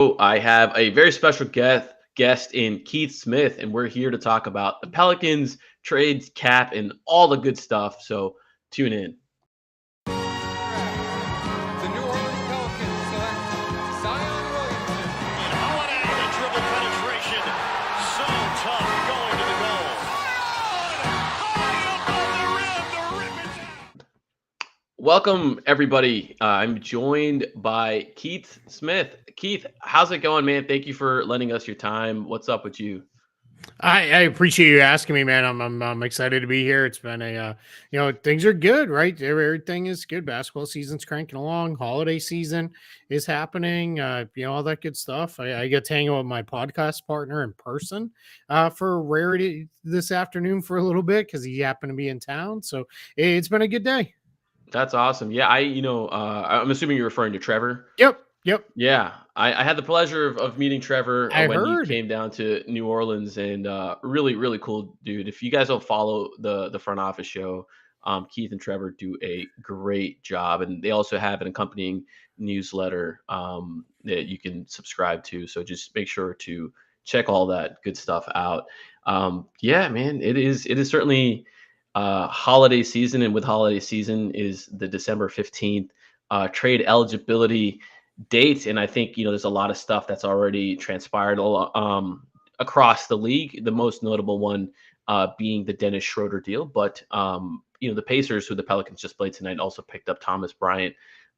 I have a very special guest in Keith Smith, and we're here to talk about the Pelicans, trades, cap, and all the good stuff. So tune in. The New Orleans Pelicans select Zion Williamson. And Holiday, the dribble penetration. So tough going to the goal. High above the rim to rip it down. Welcome, everybody. I'm joined by Keith Smith. Keith, how's it going, man? Thank you for lending us your time. What's up with you? I appreciate you asking me, man. I'm excited to be here. It's been things are good, right? Everything is good. Basketball season's cranking along. Holiday season is happening. All that good stuff. I get to hang out with my podcast partner in person for rarity this afternoon for a little bit because he happened to be in town. So it's been a good day. That's awesome. Yeah, I'm assuming you're referring to Trevor. Yep. Yeah, I had the pleasure of meeting Trevor I when heard. he came down to New Orleans, and really, really cool dude. If you guys don't follow the front office show, Keith and Trevor do a great job, and they also have an accompanying newsletter that you can subscribe to. So just make sure to check all that good stuff out. Yeah, man, it is certainly holiday season, and with holiday season is the December 15th trade eligibility date. And I think, there's a lot of stuff that's already transpired across the league. The most notable one being the Dennis Schroeder deal. But, the Pacers, who the Pelicans just played tonight, also picked up Thomas Bryant,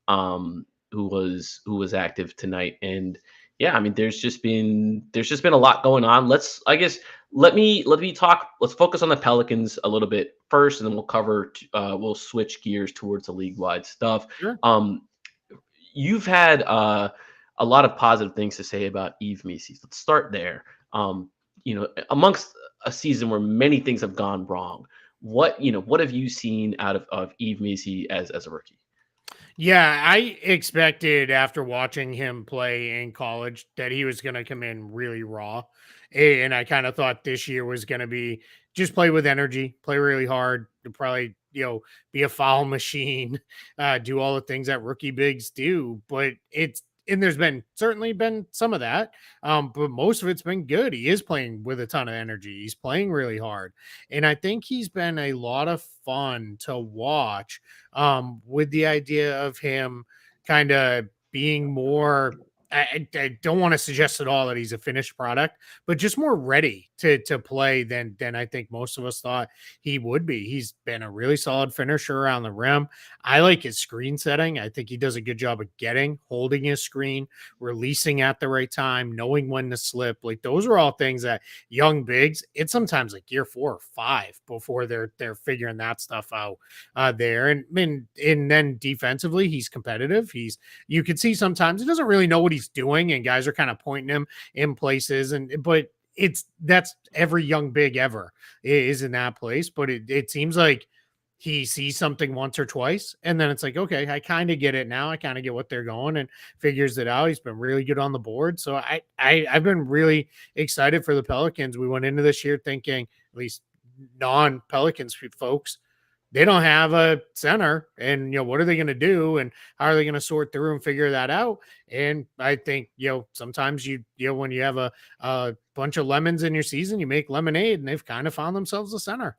who was active tonight. And yeah, I mean, there's just been a lot going on. Let's focus on the Pelicans a little bit first, and then we'll switch gears towards the league wide stuff. Sure. You've had a lot of positive things to say about Yves Missi. Let's start there. Amongst a season where many things have gone wrong, what have you seen out of Yves Missi as a rookie? Yeah, I expected after watching him play in college that he was going to come in really raw. And I kind of thought this year was going to be just play with energy, play really hard, to probably, be a foul machine, do all the things that rookie bigs do. But there's certainly been some of that. But most of it's been good. He is playing with a ton of energy. He's playing really hard. And I think he's been a lot of fun to watch, with the idea of him kind of being more. I don't want to suggest at all that he's a finished product, but just more ready to play than I think most of us thought he would be. He's been a really solid finisher around the rim. I like his screen setting. I think he does a good job of holding his screen, releasing at the right time, knowing when to slip. Like those are all things that young bigs, it's sometimes like year 4 or 5 before they're figuring that stuff out there. And then defensively, he's competitive. You can see sometimes he doesn't really know what he's doing, and guys are kind of pointing him in places, but that's every young big ever is in that place. But it seems like he sees something once or twice, and then it's like, okay, I kind of get it now. I kind of get what they're going, and figures it out. He's been really good on the board. So I've been really excited for the Pelicans. We went into this year thinking, at least non-Pelicans folks, they don't have a center, and what are they going to do, and how are they going to sort through and figure that out? And I think sometimes when you have a bunch of lemons in your season, you make lemonade, and they've kind of found themselves a center.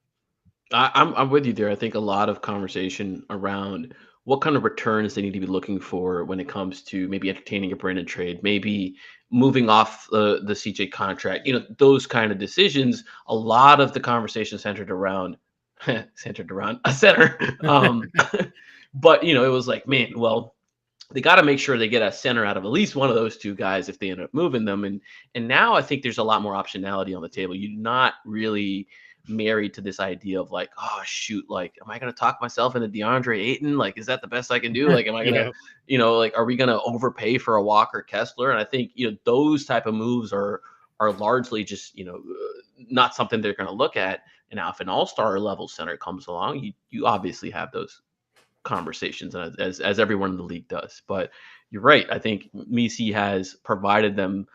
I'm with you there. I think a lot of conversation around what kind of returns they need to be looking for when it comes to maybe entertaining a Brandon trade, maybe moving off the CJ contract, those kind of decisions. A lot of the conversation centered around a center. But it was like, man, well, they got to make sure they get a center out of at least one of those two guys if they end up moving them. And now I think there's a lot more optionality on the table. You're not really married to this idea of like, oh shoot, like, am I going to talk myself into DeAndre Ayton? Like, is that the best I can do? Like, am I going to, like, are we going to overpay for a Walker Kessler? And I think, those type of moves are largely just, not something they're going to look at. And now if an all-star level center comes along, you obviously have those conversations, as everyone in the league does. But you're right. I think Missi has provided them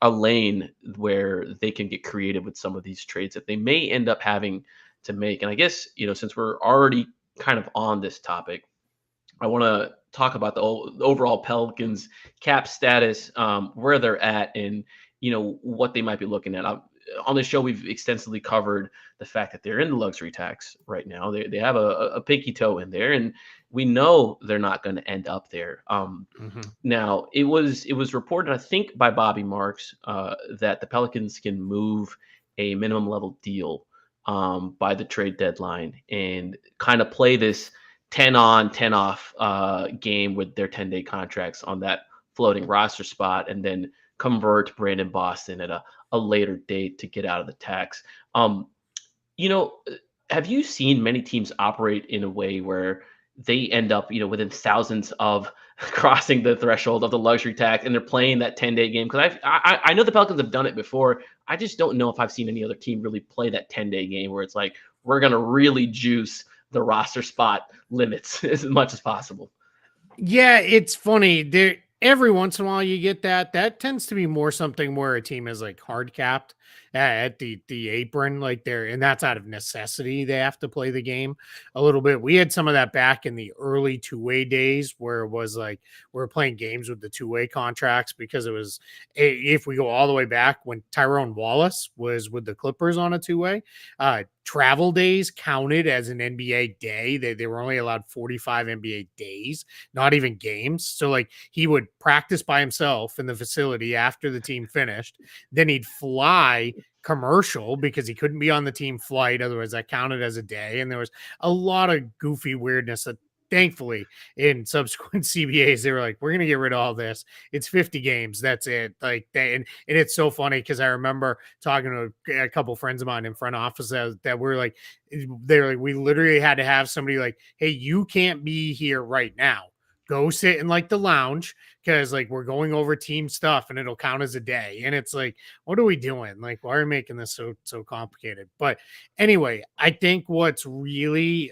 a lane where they can get creative with some of these trades that they may end up having to make. And I guess, since we're already kind of on this topic, I want to talk about the overall Pelicans cap status, where they're at, and what they might be looking at. On the show, we've extensively covered the fact that they're in the luxury tax right now. They have a pinky toe in there, and we know they're not going to end up there. Now, it was reported, I think, by Bobby Marks, that the Pelicans can move a minimum level deal by the trade deadline and kind of play this 10 on, 10 off game with their 10-day contracts on that floating roster spot, and then convert Brandon Boston at a later date to get out of the tax. You know, have you seen many teams operate in a way where they end up, within thousands of crossing the threshold of the luxury tax, and they're playing that 10-day game? Because I know the Pelicans have done it before. I just don't know if I've seen any other team really play that 10-day game where it's like, we're going to really juice the roster spot limits as much as possible. Yeah, it's funny. There every once in a while you get that. That tends to be more something where a team is like hard capped at the apron, like there, and that's out of necessity. They have to play the game a little bit. We had some of that back in the early two-way days where it was like we were playing games with the two-way contracts, because it was, if we go all the way back when Tyrone Wallace was with the Clippers on a two-way, travel days counted as an NBA day. They were only allowed 45 NBA days, not even games. So like he would practice by himself in the facility after the team finished. Then he'd fly commercial because he couldn't be on the team flight. Otherwise that counted as a day. And there was a lot of goofy weirdness that thankfully in subsequent CBAs, they were like, we're going to get rid of all this. It's 50 games. That's it. Like and it's so funny because I remember talking to a couple friends of mine in front office that were like, they're like, we literally had to have somebody like, hey, you can't be here right now. Go sit in like the lounge because like we're going over team stuff and it'll count as a day. And it's like, what are we doing? Like, why are we making this so complicated? But anyway, I think what's really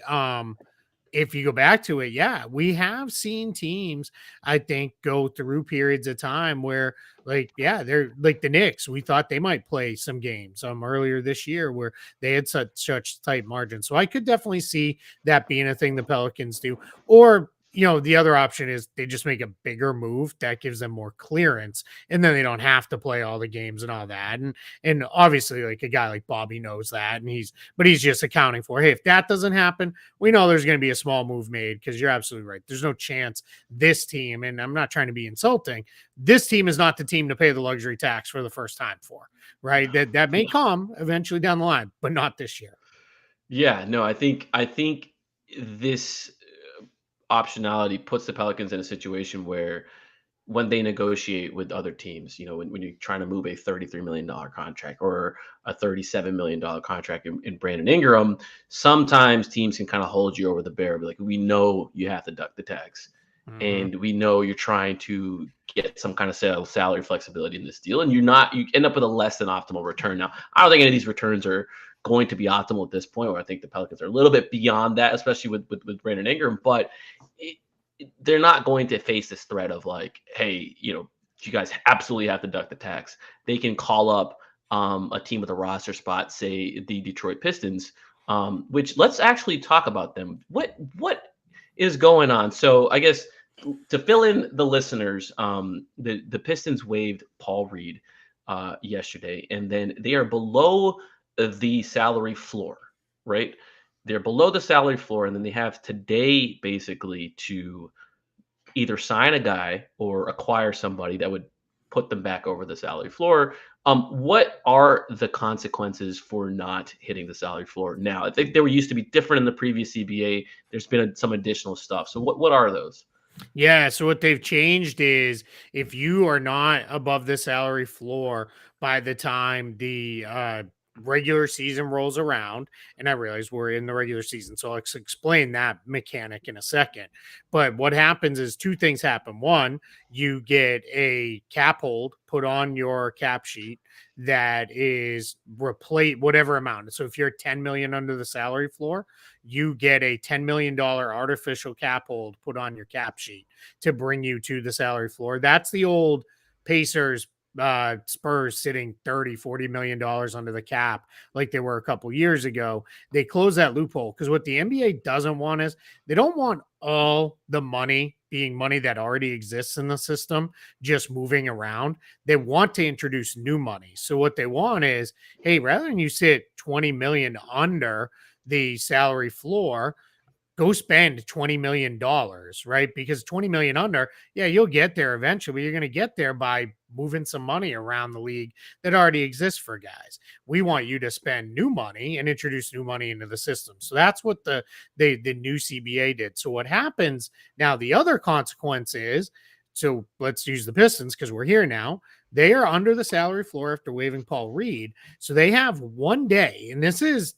if you go back to it, yeah, we have seen teams, I think, go through periods of time where, like, yeah, they're like the Knicks. We thought they might play some games earlier this year where they had such tight margins. So I could definitely see that being a thing the Pelicans do. Or, the other option is they just make a bigger move that gives them more clearance, and then they don't have to play all the games and all that. And obviously, like a guy like Bobby knows that, and he's just accounting for, hey, if that doesn't happen, we know there's going to be a small move made, because you're absolutely right. There's no chance this team, and I'm not trying to be insulting, this team is not the team to pay the luxury tax for the first time for, right? That may come eventually down the line, but not this year. Yeah, no, I think this optionality puts the Pelicans in a situation where when they negotiate with other teams, when you're trying to move a $33 million contract or a $37 million contract in Brandon Ingram, sometimes teams can kind of hold you over the barrel. Like, we know you have to duck the tax, and we know you're trying to get some kind of salary flexibility in this deal, and you end up with a less than optimal return. Now, I don't think any of these returns are going to be optimal at this point, where I think the Pelicans are a little bit beyond that, especially with Brandon Ingram, but they're not going to face this threat of like, hey, you guys absolutely have to duck the tax. They can call up a team with a roster spot, say the Detroit Pistons, which let's actually talk about them. What is going on? So I guess to fill in the listeners, the Pistons waived Paul Reed yesterday, and then they are below the salary floor, right? They're below the salary floor, and then they have today basically to either sign a guy or acquire somebody that would put them back over the salary floor. What are the consequences for not hitting the salary floor now? I think they were used to be different in the previous CBA. There's been some additional stuff. So what are those? Yeah, so what they've changed is if you are not above the salary floor by the time the regular season rolls around, and I realize we're in the regular season, so I'll explain that mechanic in a second. But what happens is two things happen. One, you get a cap hold put on your cap sheet that is replace whatever amount. So if you're 10 million under the salary floor, you get a $10 million artificial cap hold put on your cap sheet to bring you to the salary floor. That's the old Pacers Spurs sitting 30-40 million dollars under the cap like they were a couple years ago. They closed that loophole because what the NBA doesn't want is they don't want all the money being money that already exists in the system, just moving around. They want to introduce new money. So what they want is, hey, rather than you sit 20 million under the salary floor, go spend $20 million, right? Because 20 million under, yeah, you'll get there eventually. You're going to get there by moving some money around the league that already exists for guys. We want you to spend new money and introduce new money into the system. So that's what the new CBA did. So what happens now, the other consequence is, so let's use the Pistons because we're here now. They are under the salary floor after waiving Paul Reed. So they have one day, and this has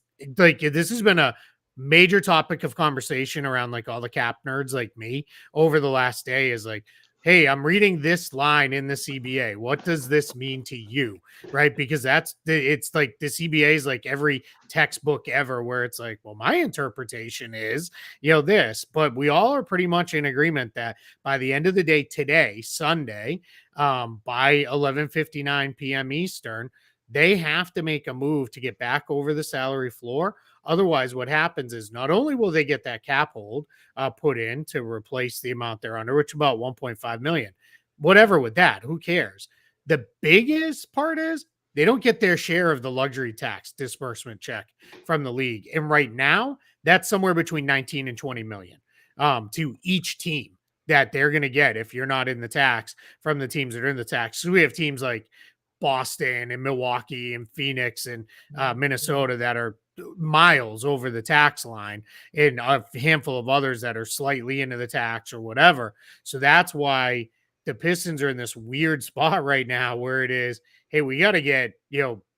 been a major topic of conversation around like all the cap nerds like me over the last day is like, hey, I'm reading this line in the CBA. What does this mean to you? Right? Because it's like the CBA is like every textbook ever where it's like, well, my interpretation is, this, but we all are pretty much in agreement that by the end of the day today, Sunday, by 11:59 p.m. Eastern, they have to make a move to get back over the salary floor. Otherwise, what happens is not only will they get that cap hold put in to replace the amount they're under, which is about 1.5 million, whatever with that, who cares? The biggest part is they don't get their share of the luxury tax disbursement check from the league. And right now, that's somewhere between 19 and 20 million to each team that they're going to get if you're not in the tax from the teams that are in the tax. So we have teams like Boston and Milwaukee and Phoenix and Minnesota that are miles over the tax line, and a handful of others that are slightly into the tax or whatever. So that's why the Pistons are in this weird spot right now where it is, hey, we got to get,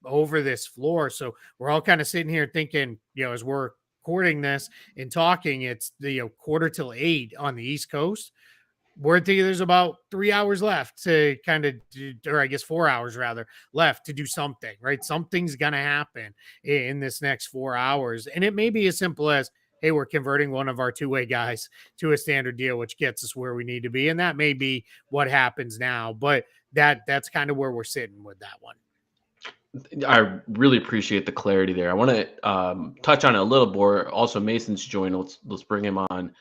over this floor. So we're all kind of sitting here thinking, as we're recording this and talking, it's the 7:45 on the East Coast. We're thinking there's about 3 hours left to kind of, or I guess 4 hours rather, left to do something, right? Something's going to happen in this next 4 hours. And it may be as simple as, hey, we're converting one of our two-way guys to a standard deal, which gets us where we need to be. And that may be what happens now. But that's kind of where we're sitting with that one. I really appreciate the clarity there. I want to touch on it a little more. Also, Mason's joined. Let's bring him on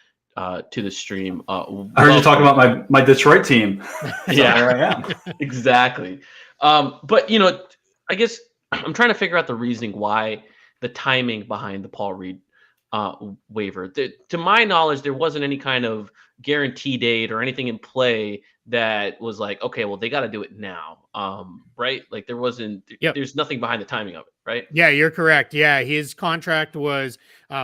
to the stream. I heard you talking about my Detroit team. Yeah, there I am. Exactly. But I guess I'm trying to figure out the reasoning why the timing behind the Paul Reed waiver. To my knowledge, there wasn't any kind of guarantee date or anything in play that was like, okay, well, they got to do it now, right? Like there wasn't. Yep. There's nothing behind the timing of it, right? Yeah, you're correct. Yeah, his contract was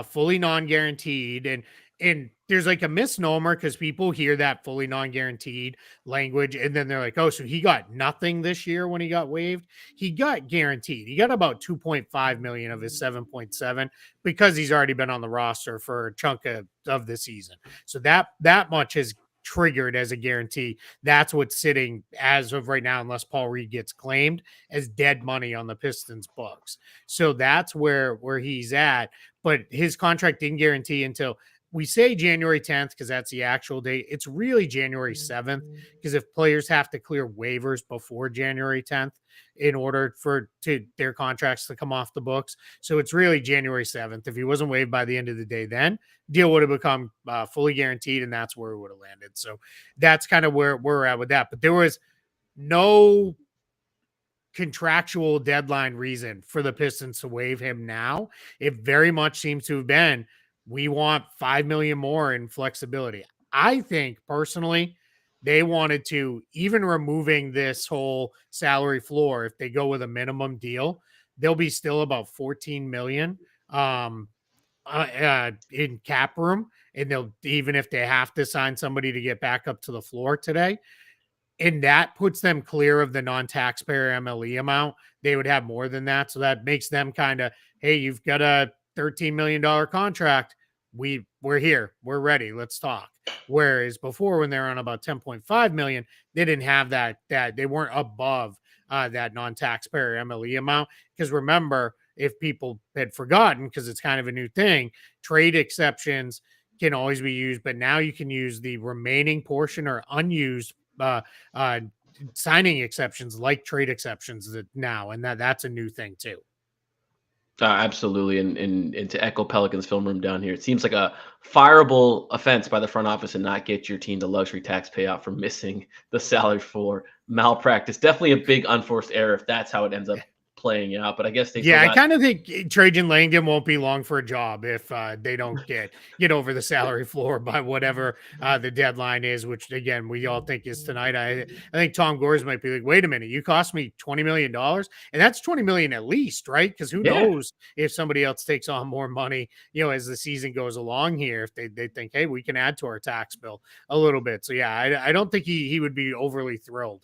fully non-guaranteed, and there's like a misnomer because people hear that fully non-guaranteed language and then they're like, oh, so he got nothing this year when he got waived. He got guaranteed. He got about 2.5 million of his 7.7 because he's already been on the roster for a chunk of the season. So that much is triggered as a guarantee. That's what's sitting as of right now, unless Paul Reed gets claimed, as dead money on the Pistons books. So that's where he's at. But his contract didn't guarantee until, we say January 10th because that's the actual date. It's really January 7th because if players have to clear waivers before January 10th in order for their contracts to come off the books. So it's really January 7th. If he wasn't waived by the end of the day, then deal would have become fully guaranteed, and that's where it would have landed. So that's kind of where we're at with that. But there was no contractual deadline reason for the Pistons to waive him now. It very much seems to have been, we want 5 million more in flexibility. I think personally, they wanted to, even removing this whole salary floor, if they go with a minimum deal, they'll be still about 14 million in cap room. And they'll, even if they have to sign somebody to get back up to the floor today, and that puts them clear of the non-taxpayer MLE amount, they would have more than that. So that makes them kind of, hey, you've got a $13 million contract. We're here. We're ready. Let's talk. Whereas before, when they're on about 10.5 million, they didn't have that they weren't above that non-taxpayer MLE amount. Because remember, if people had forgotten, because it's kind of a new thing, trade exceptions can always be used, but now you can use the remaining portion or unused signing exceptions like trade exceptions now. And that's a new thing too. Absolutely, and to echo Pelicans film room down here, it seems like a fireable offense by the front office and not get your team the luxury tax payout for missing the salary for malpractice. Definitely a big unforced error if that's how it ends up playing out. But I guess they still Yeah, I got kind of think Trajan Langdon won't be long for a job if they don't get over the salary floor by whatever the deadline is, which again we all think is tonight. I think Tom Gores might be like, wait a minute, you cost me $20 million, and that's 20 million at least, right? Because who yeah. knows if somebody else takes on more money, as the season goes along here, if they think, hey, we can add to our tax bill a little bit. So yeah, I don't think he would be overly thrilled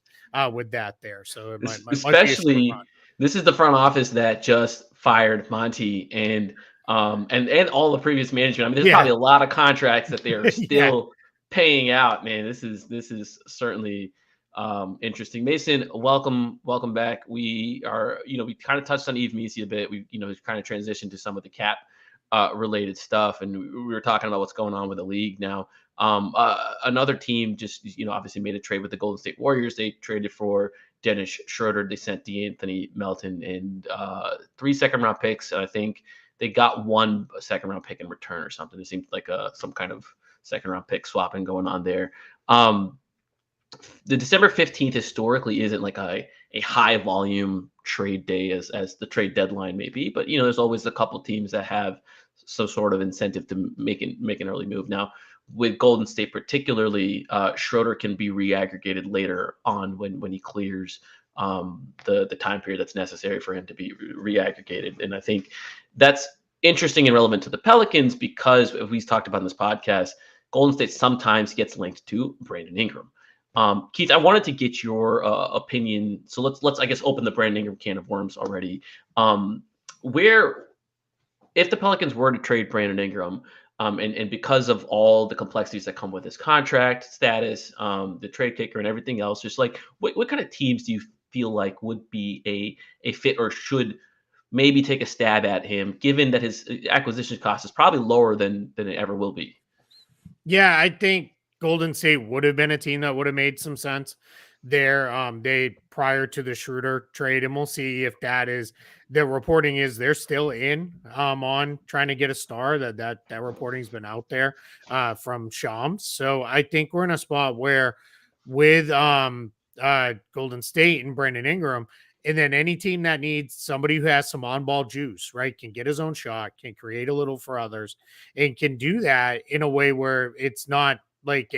with that there. So it might be a short run. Especially this is the front office that just fired Monty and all the previous management. I mean, there's Yeah, probably a lot of contracts that they are yeah. still paying out. Man, this is certainly interesting. Mason, welcome back. We are, we kind of touched on Eve Measy a bit. We, kind of transitioned to some of the cap related stuff, and we were talking about what's going on with the league now. Another team just, obviously made a trade with the Golden State Warriors. They traded for Dennis Schroeder. They sent DeAnthony Melton and 3 second-round picks. And I think they got 1 second-round pick in return or something. It seemed like some kind of second-round pick swapping going on there. The December 15th historically isn't like a high volume trade day as the trade deadline may be, but there's always a couple teams that have some sort of incentive to make an early move. Now, with Golden State particularly, Schroeder can be reaggregated later on when he clears the time period that's necessary for him to be reaggregated. And I think that's interesting and relevant to the Pelicans because, as we've talked about in this podcast, Golden State sometimes gets linked to Brandon Ingram. Keith, I wanted to get your opinion. So let's I guess open the Brandon Ingram can of worms already. Where if the Pelicans were to trade Brandon Ingram, and because of all the complexities that come with his contract status, the trade kicker and everything else, just like what kind of teams do you feel like would be a fit or should maybe take a stab at him, given that his acquisition cost is probably lower than it ever will be? Yeah, I think Golden State would have been a team that would have made some sense there. They prior to the Schroeder trade, and we'll see if that is the reporting is they're still in on trying to get a star. That reporting's been out there from Shams. So I think we're in a spot where with Golden State and Brandon Ingram. And then any team that needs somebody who has some on-ball juice, right, can get his own shot, can create a little for others, and can do that in a way where it's not like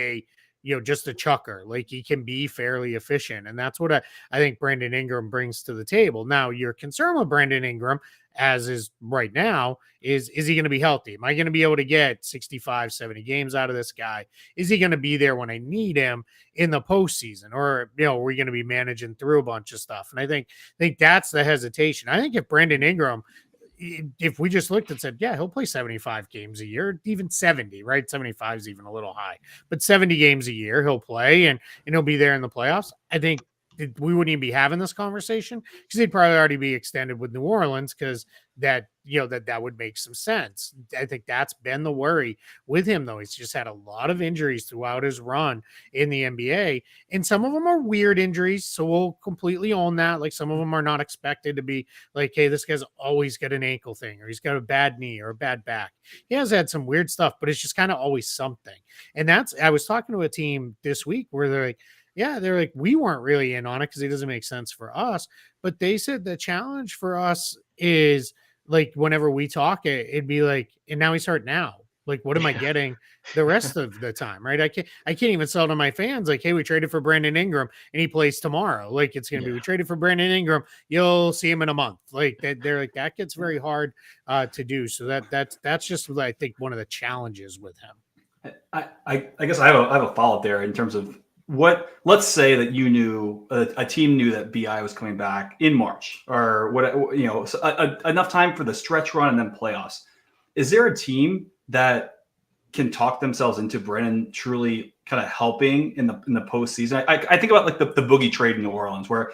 just a chucker. Like he can be fairly efficient. And that's what I think Brandon Ingram brings to the table. Now, your concern with Brandon Ingram, as is right now, is he going to be healthy? Am I going to be able to get 65, 70 games out of this guy? Is he going to be there when I need him in the postseason? Or, are we going to be managing through a bunch of stuff? And I think that's the hesitation. I think if Brandon Ingram, if we just looked and said, yeah, he'll play 75 games a year, even 70, right? 75 is even a little high, but 70 games a year he'll play and he'll be there in the playoffs. I think we wouldn't even be having this conversation because he'd probably already be extended with New Orleans because that would make some sense. I think that's been the worry with him, though. He's just had a lot of injuries throughout his run in the NBA, and some of them are weird injuries. So we'll completely own that. Like some of them are not expected to be like, hey, this guy's always got an ankle thing or he's got a bad knee or a bad back. He has had some weird stuff, but it's just kind of always something. And I was talking to a team this week where they're like, yeah, they're like, we weren't really in on it because it doesn't make sense for us. But they said the challenge for us is like whenever we talk, it'd be like, and now we start now. Like, what am I getting the rest of the time? Right. I can't even sell to my fans like, hey, we traded for Brandon Ingram and he plays tomorrow. Like it's gonna be we traded for Brandon Ingram. You'll see him in a month. Like they're like that gets very hard to do. So that's just what I think one of the challenges with him. I guess I have a follow-up there in terms of let's say that you knew a team knew that BI was coming back in March or enough time for the stretch run and then playoffs. Is there a team that can talk themselves into Brennan truly kind of helping in the postseason? I think about like the Boogie trade in New Orleans where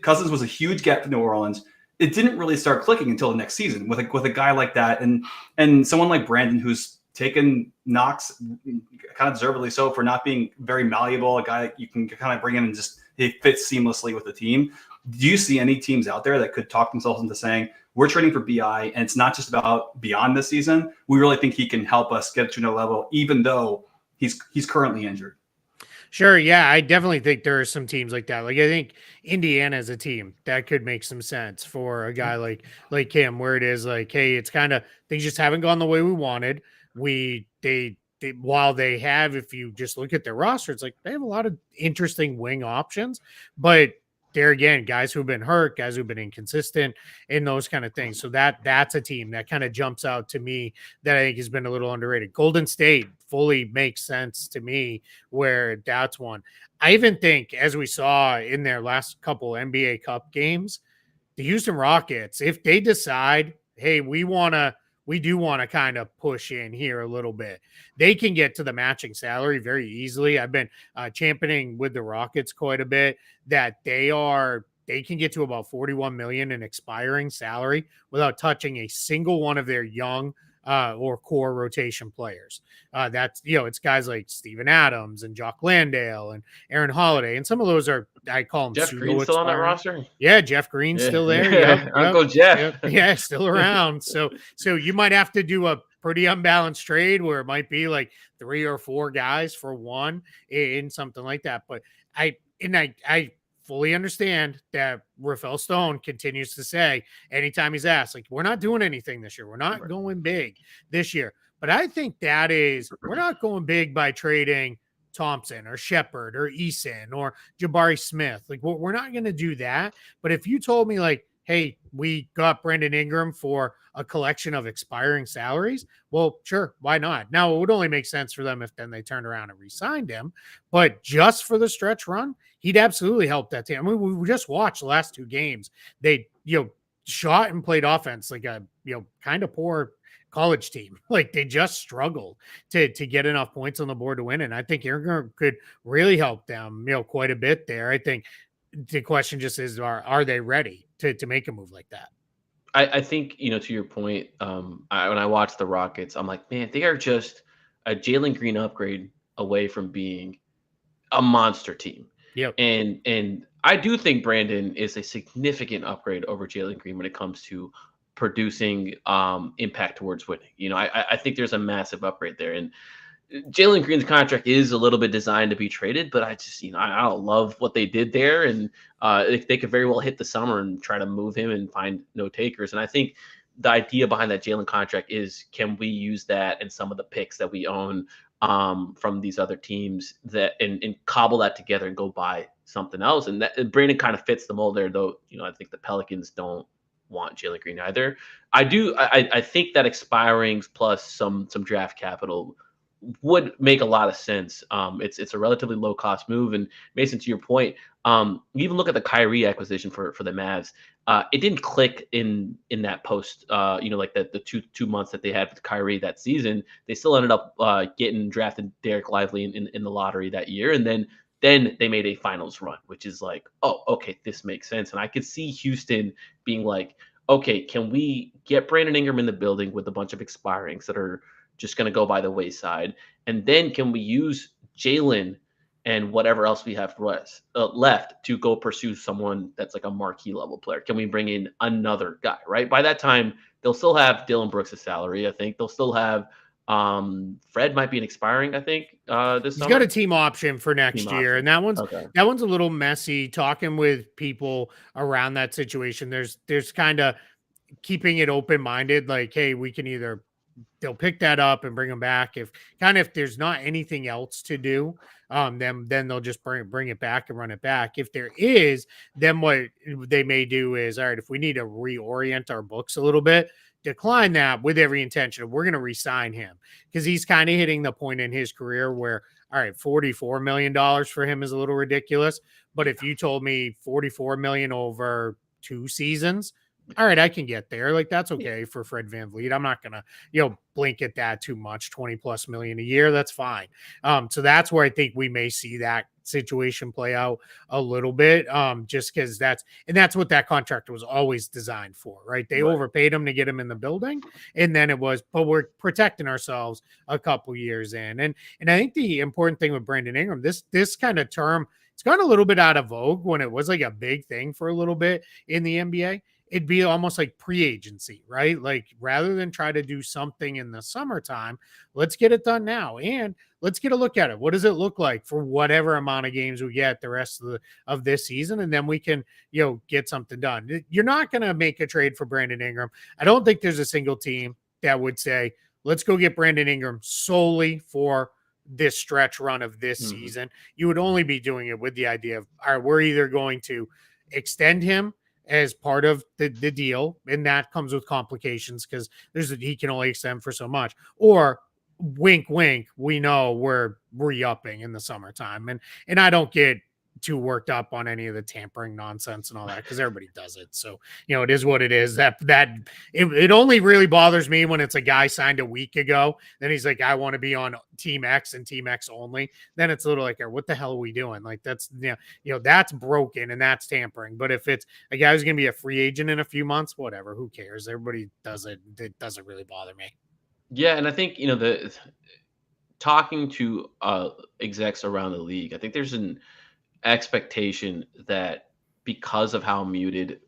Cousins was a huge get for New Orleans. It didn't really start clicking until the next season with a guy like that and someone like Brandon who's taken knocks kind of deservedly so for not being very malleable, a guy that you can kind of bring in and just he fits seamlessly with the team. Do you see any teams out there that could talk themselves into saying, we're trading for BI, and it's not just about beyond this season. We really think he can help us get to another level, even though he's currently injured. Sure. Yeah. I definitely think there are some teams like that. Like, I think Indiana as a team that could make some sense for a guy like him, where it is like, hey, it's kind of things just haven't gone the way we wanted. They while they have, if you just look at their roster, it's like they have a lot of interesting wing options, but there again, guys who've been hurt, guys who've been inconsistent, and those kind of things. So that's a team that kind of jumps out to me that I think has been a little underrated. Golden State fully makes sense to me, where that's one. I even think, as we saw in their last couple NBA Cup games, the Houston Rockets, if they decide, hey, we do want to kind of push in here a little bit, they can get to the matching salary very easily. I've been championing with the Rockets quite a bit that they can get to about 41 million in expiring salary without touching a single one of their young or core rotation players. That's, it's guys like Steven Adams and Jock Landale and Aaron Holiday. And some of those are, I call them Jeff Green still on that roster? Yeah, Jeff Green's still there. Yep, Uncle Jeff. Yeah, still around. So you might have to do a pretty unbalanced trade where it might be like 3 or 4 guys for one in something like that. But I fully understand that Rafael Stone continues to say anytime he's asked, like, we're not doing anything this year. We're not going big this year. But I think we're not going big by trading Thompson or Shepard or Eason or Jabari Smith. Like, we're not going to do that. But if you told me, like, hey, we got Brandon Ingram for a collection of expiring salaries, well, sure, why not? Now, it would only make sense for them if then they turned around and re-signed him. But just for the stretch run, he'd absolutely help that team. I mean, we just watched the last 2 games. They, shot and played offense like a, kind of poor college team. Like, they just struggled to get enough points on the board to win. And I think Ingram could really help them, quite a bit there. I think the question just is, are they ready to make a move like that? I think, to your point, when I watch the Rockets, I'm like, man, they are just a Jalen Green upgrade away from being a monster team. Yep. And I do think Brandon is a significant upgrade over Jalen Green when it comes to producing impact towards winning. I think there's a massive upgrade there. And Jalen Green's contract is a little bit designed to be traded, but I just, I don't love what they did there. And if they could very well hit the summer and try to move him and find no takers. And I think the idea behind that Jalen contract is, can we use that and some of the picks that we own from these other teams that and cobble that together and go buy something else? And that Brandon kind of fits the mold there, though. I think the Pelicans don't want Jalen Green either. I think that expiring plus some draft capital would make a lot of sense. It's a relatively low cost move. And Mason, to your point, you even look at the Kyrie acquisition for the Mavs. It didn't click in that post. Like the two months that they had with Kyrie that season, they still ended up getting drafted Derek Lively in the lottery that year, and then they made a finals run, which is like, oh, okay, this makes sense. And I could see Houston being like, okay, can we get Brandon Ingram in the building with a bunch of expirings that are just going to go by the wayside? And then can we use Jalen and whatever else we have left to go pursue someone that's like a marquee level player? Can we bring in another guy, right? By that time, they'll still have Dylan Brooks' salary. I think they'll still have Fred might be an expiring, I think, this He's summer. got a team option for next year. Option. And that one's a little messy. Talking with people around that situation, there's kind of keeping it open-minded, like, hey, we can either they'll pick that up and bring them back if there's not anything else to do, then they'll just bring it back and run it back. If there is, then what they may do is, all right, if we need to reorient our books a little bit, decline that with every intention of we're going to re-sign him, because he's kind of hitting the point in his career where, all right, $44 million for him is a little ridiculous. But if you told me $44 million over 2 seasons, all right, I can get there. Like, that's okay for Fred VanVleet. I'm not going to, blink at that too much, 20 plus million a year. That's fine. So that's where I think we may see that situation play out a little bit, just because that's what that contract was always designed for, right? They overpaid him to get him in the building. And then but we're protecting ourselves a couple years in. And I think the important thing with Brandon Ingram, this kind of term, it's gone a little bit out of vogue when it was like a big thing for a little bit in the NBA. It'd be almost like pre-agency, right? Like rather than try to do something in the summertime, let's get it done now. And let's get a look at it. What does it look like for whatever amount of games we get the rest of this season? And then we can, get something done. You're not going to make a trade for Brandon Ingram. I don't think there's a single team that would say, let's go get Brandon Ingram solely for this stretch run of this season. You would only be doing it with the idea of, all right, we're either going to extend him as part of the deal, and that comes with complications because he can only extend for so much, or wink, wink, we know we're re-upping in the summertime. And I don't get too worked up on any of the tampering nonsense and all that because everybody does it. So, it is what it is. It only really bothers me when it's a guy signed a week ago. Then he's like, I want to be on Team X and Team X only. Then it's a little like, what the hell are we doing? Like that's, that's broken and that's tampering. But if it's a guy who's going to be a free agent in a few months, whatever, who cares? Everybody does it. It doesn't really bother me. Yeah, and I think the talking to execs around the league, I think there's an expectation that because of how muted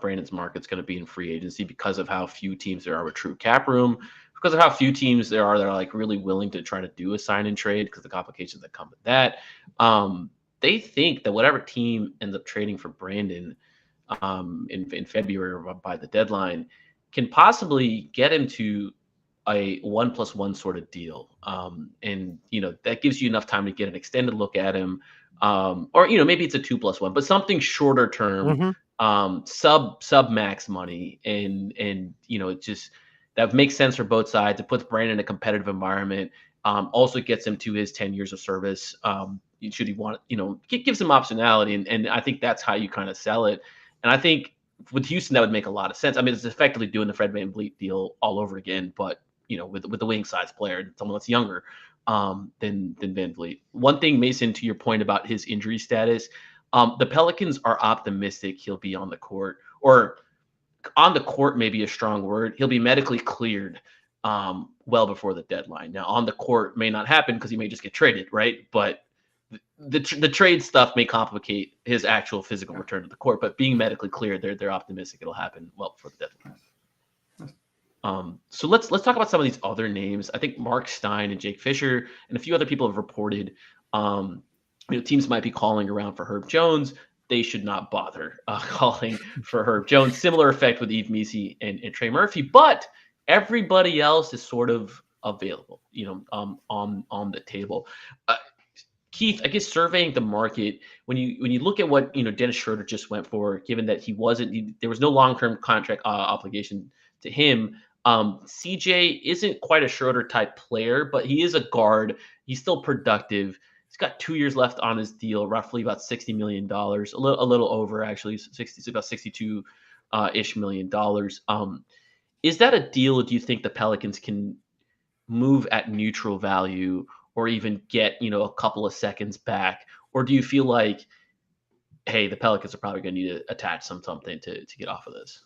Brandon's market's going to be in free agency, because of how few teams there are with true cap room, because of how few teams there are that are like really willing to try to do a sign and trade because the complications that come with that, they think that whatever team ends up trading for Brandon in February or by the deadline can possibly get him to a 1+1 sort of deal. And, that gives you enough time to get an extended look at him. Or, maybe it's a 2+1, but something shorter term, sub max money. And, it just, that makes sense for both sides. It puts Brandon in a competitive environment. Also gets him to his 10 years of service. Should he want, gives him optionality. And I think that's how you kind of sell it. And I think with Houston, that would make a lot of sense. I mean, it's effectively doing the Fred VanVleet deal all over again, but with the wing size player, someone that's younger than VanVleet. One thing, Mason, to your point about his injury status, the Pelicans are optimistic he'll be on the court, or on the court may be a strong word. He'll be medically cleared well before the deadline. Now, on the court may not happen because he may just get traded, right? But the trade stuff may complicate his actual physical return to the court. But being medically cleared, they're optimistic it'll happen well before the deadline. So let's talk about some of these other names. I think Mark Stein and Jake Fisher and a few other people have reported teams might be calling around for Herb Jones. They should not bother calling for Herb Jones. Similar effect with Yves Missi and Trey Murphy, but everybody else is sort of available, on the table. Keith, I guess surveying the market, when you look at what Dennis Schroeder just went for, given that there was no long-term contract obligation to him. CJ isn't quite a Schroeder type player, but he is a guard. He's still productive. He's got 2 years left on his deal, roughly about $60 million, a little over actually, about $62 ish million. Is that a deal? Do you think the Pelicans can move at neutral value, or even get a couple of seconds back, or do you feel like, hey, the Pelicans are probably going to need to attach something to get off of this?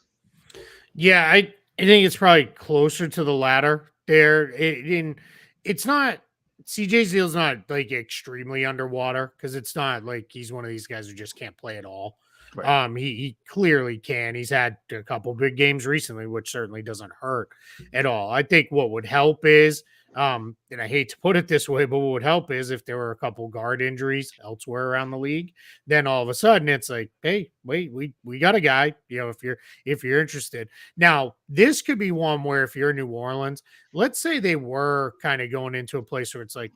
Yeah, I think it's probably closer to the latter there. It's not, CJ's deal's not like extremely underwater because it's not like he's one of these guys who just can't play at all. Right. He clearly can. He's had a couple big games recently, which certainly doesn't hurt at all. I think what would help is, and I hate to put it this way, but what would help is if there were a couple guard injuries elsewhere around the league, then all of a sudden it's like, hey, wait, we got a guy, if you're interested. Now, this could be one where if you're in New Orleans, let's say they were kind of going into a place where it's like,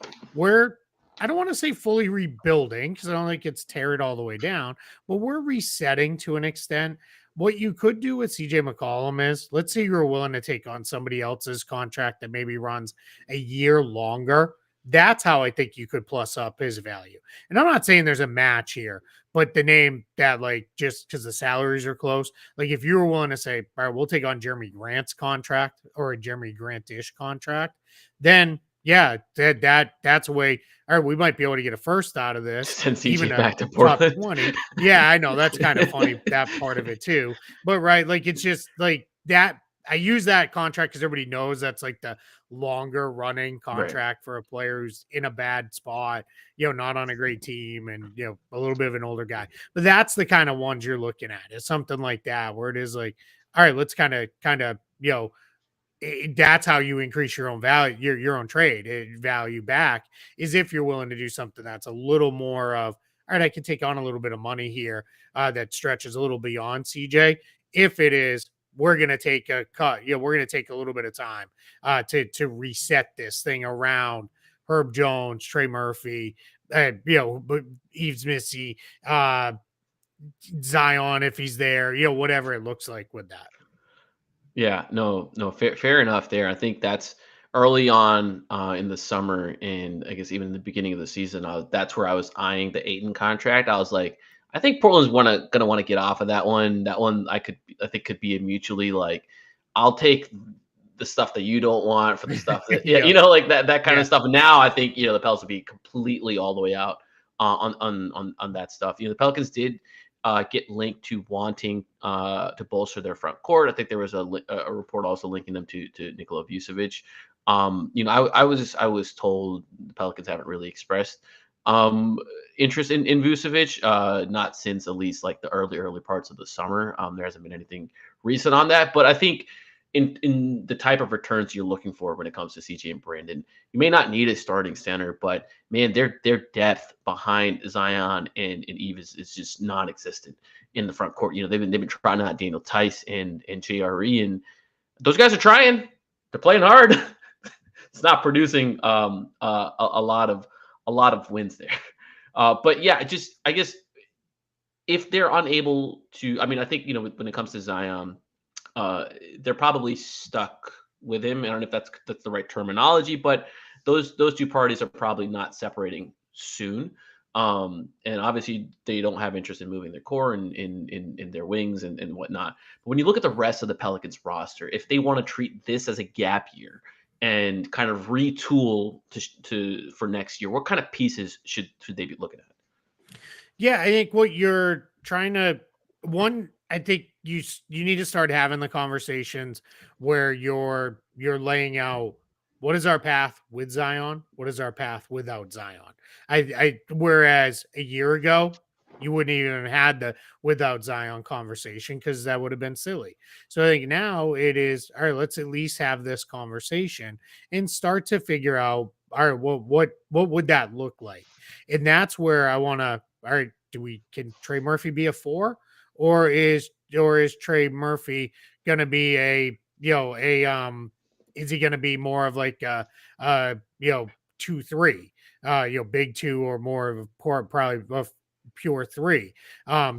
I don't want to say fully rebuilding because I don't think it's tear it all the way down, but we're resetting to an extent. What you could do with CJ McCollum is, let's say you're willing to take on somebody else's contract that maybe runs a year longer. That's how I think you could plus up his value. And I'm not saying there's a match here, but the name that, like, just because the salaries are close, like if you were willing to say, all right, we'll take on Jeremy Grant's contract or a Jeremy Grant-ish contract, then yeah, that's a way. All right, we might be able to get a first out of this. Send CJ back to Portland. 20. Yeah, I know that's kind of funny, that part of it too. But right, like it's just like that. I use that contract because everybody knows that's like the longer running Right. contract for a player who's in a bad spot, not on a great team and, a little bit of an older guy. But that's the kind of ones you're looking at. It's something like that where it is like, all right, let's kind of, that's how you increase your own value, your own trade value back is if you're willing to do something that's a little more of, all right, I can take on a little bit of money here that stretches a little beyond CJ. If it is, we're going to take a cut. We're going to take a little bit of time to reset this thing around Herb Jones, Trey Murphy, but Eves Missy, Zion, if he's there, whatever it looks like with that. Yeah, no, fair enough there. I think that's early on in the summer, and I guess even in the beginning of the season, that's where I was eyeing the Ayton contract. I was like, I think Portland's gonna want to get off of that one. That one I think could be a mutually like, I'll take the stuff that you don't want for the stuff that Yeah. like that kind of stuff. Now I think the Pelicans would be completely all the way out on that stuff. The Pelicans did get linked to wanting to bolster their front court. I think there was a report also linking them to Nikola Vucevic. I was told the Pelicans haven't really expressed interest in Vucevic, not since at least like the early parts of the summer. There hasn't been anything recent on that, but I think in the type of returns you're looking for when it comes to CJ and Brandon, you may not need a starting center, but man, their depth behind Zion and Eve is just non-existent in the front court. They've been trying out Daniel Tice and JRE, and those guys are trying. They're playing hard. It's not producing a lot of wins there. But yeah, I guess if they're unable to, I think when it comes to Zion, they're probably stuck with him. I don't know if that's the right terminology, but those two parties are probably not separating soon. And obviously they don't have interest in moving their core and in their wings and whatnot. But when you look at the rest of the Pelicans roster, if they want to treat this as a gap year and kind of retool to for next year, what kind of pieces should they be looking at? Yeah, I think what you're trying to I think you need to start having the conversations where you're laying out what is our path with Zion, what is our path without Zion. Whereas a year ago you wouldn't even have had the without Zion conversation because that would have been silly. So I think now it is all right. Let's at least have this conversation and start to figure out all right, what would that look like, and that's where I want to. All right, can Trey Murphy be a 4, or is Trey Murphy going to be is he going to be more of like a 2-3, big 2 or more of probably a pure 3?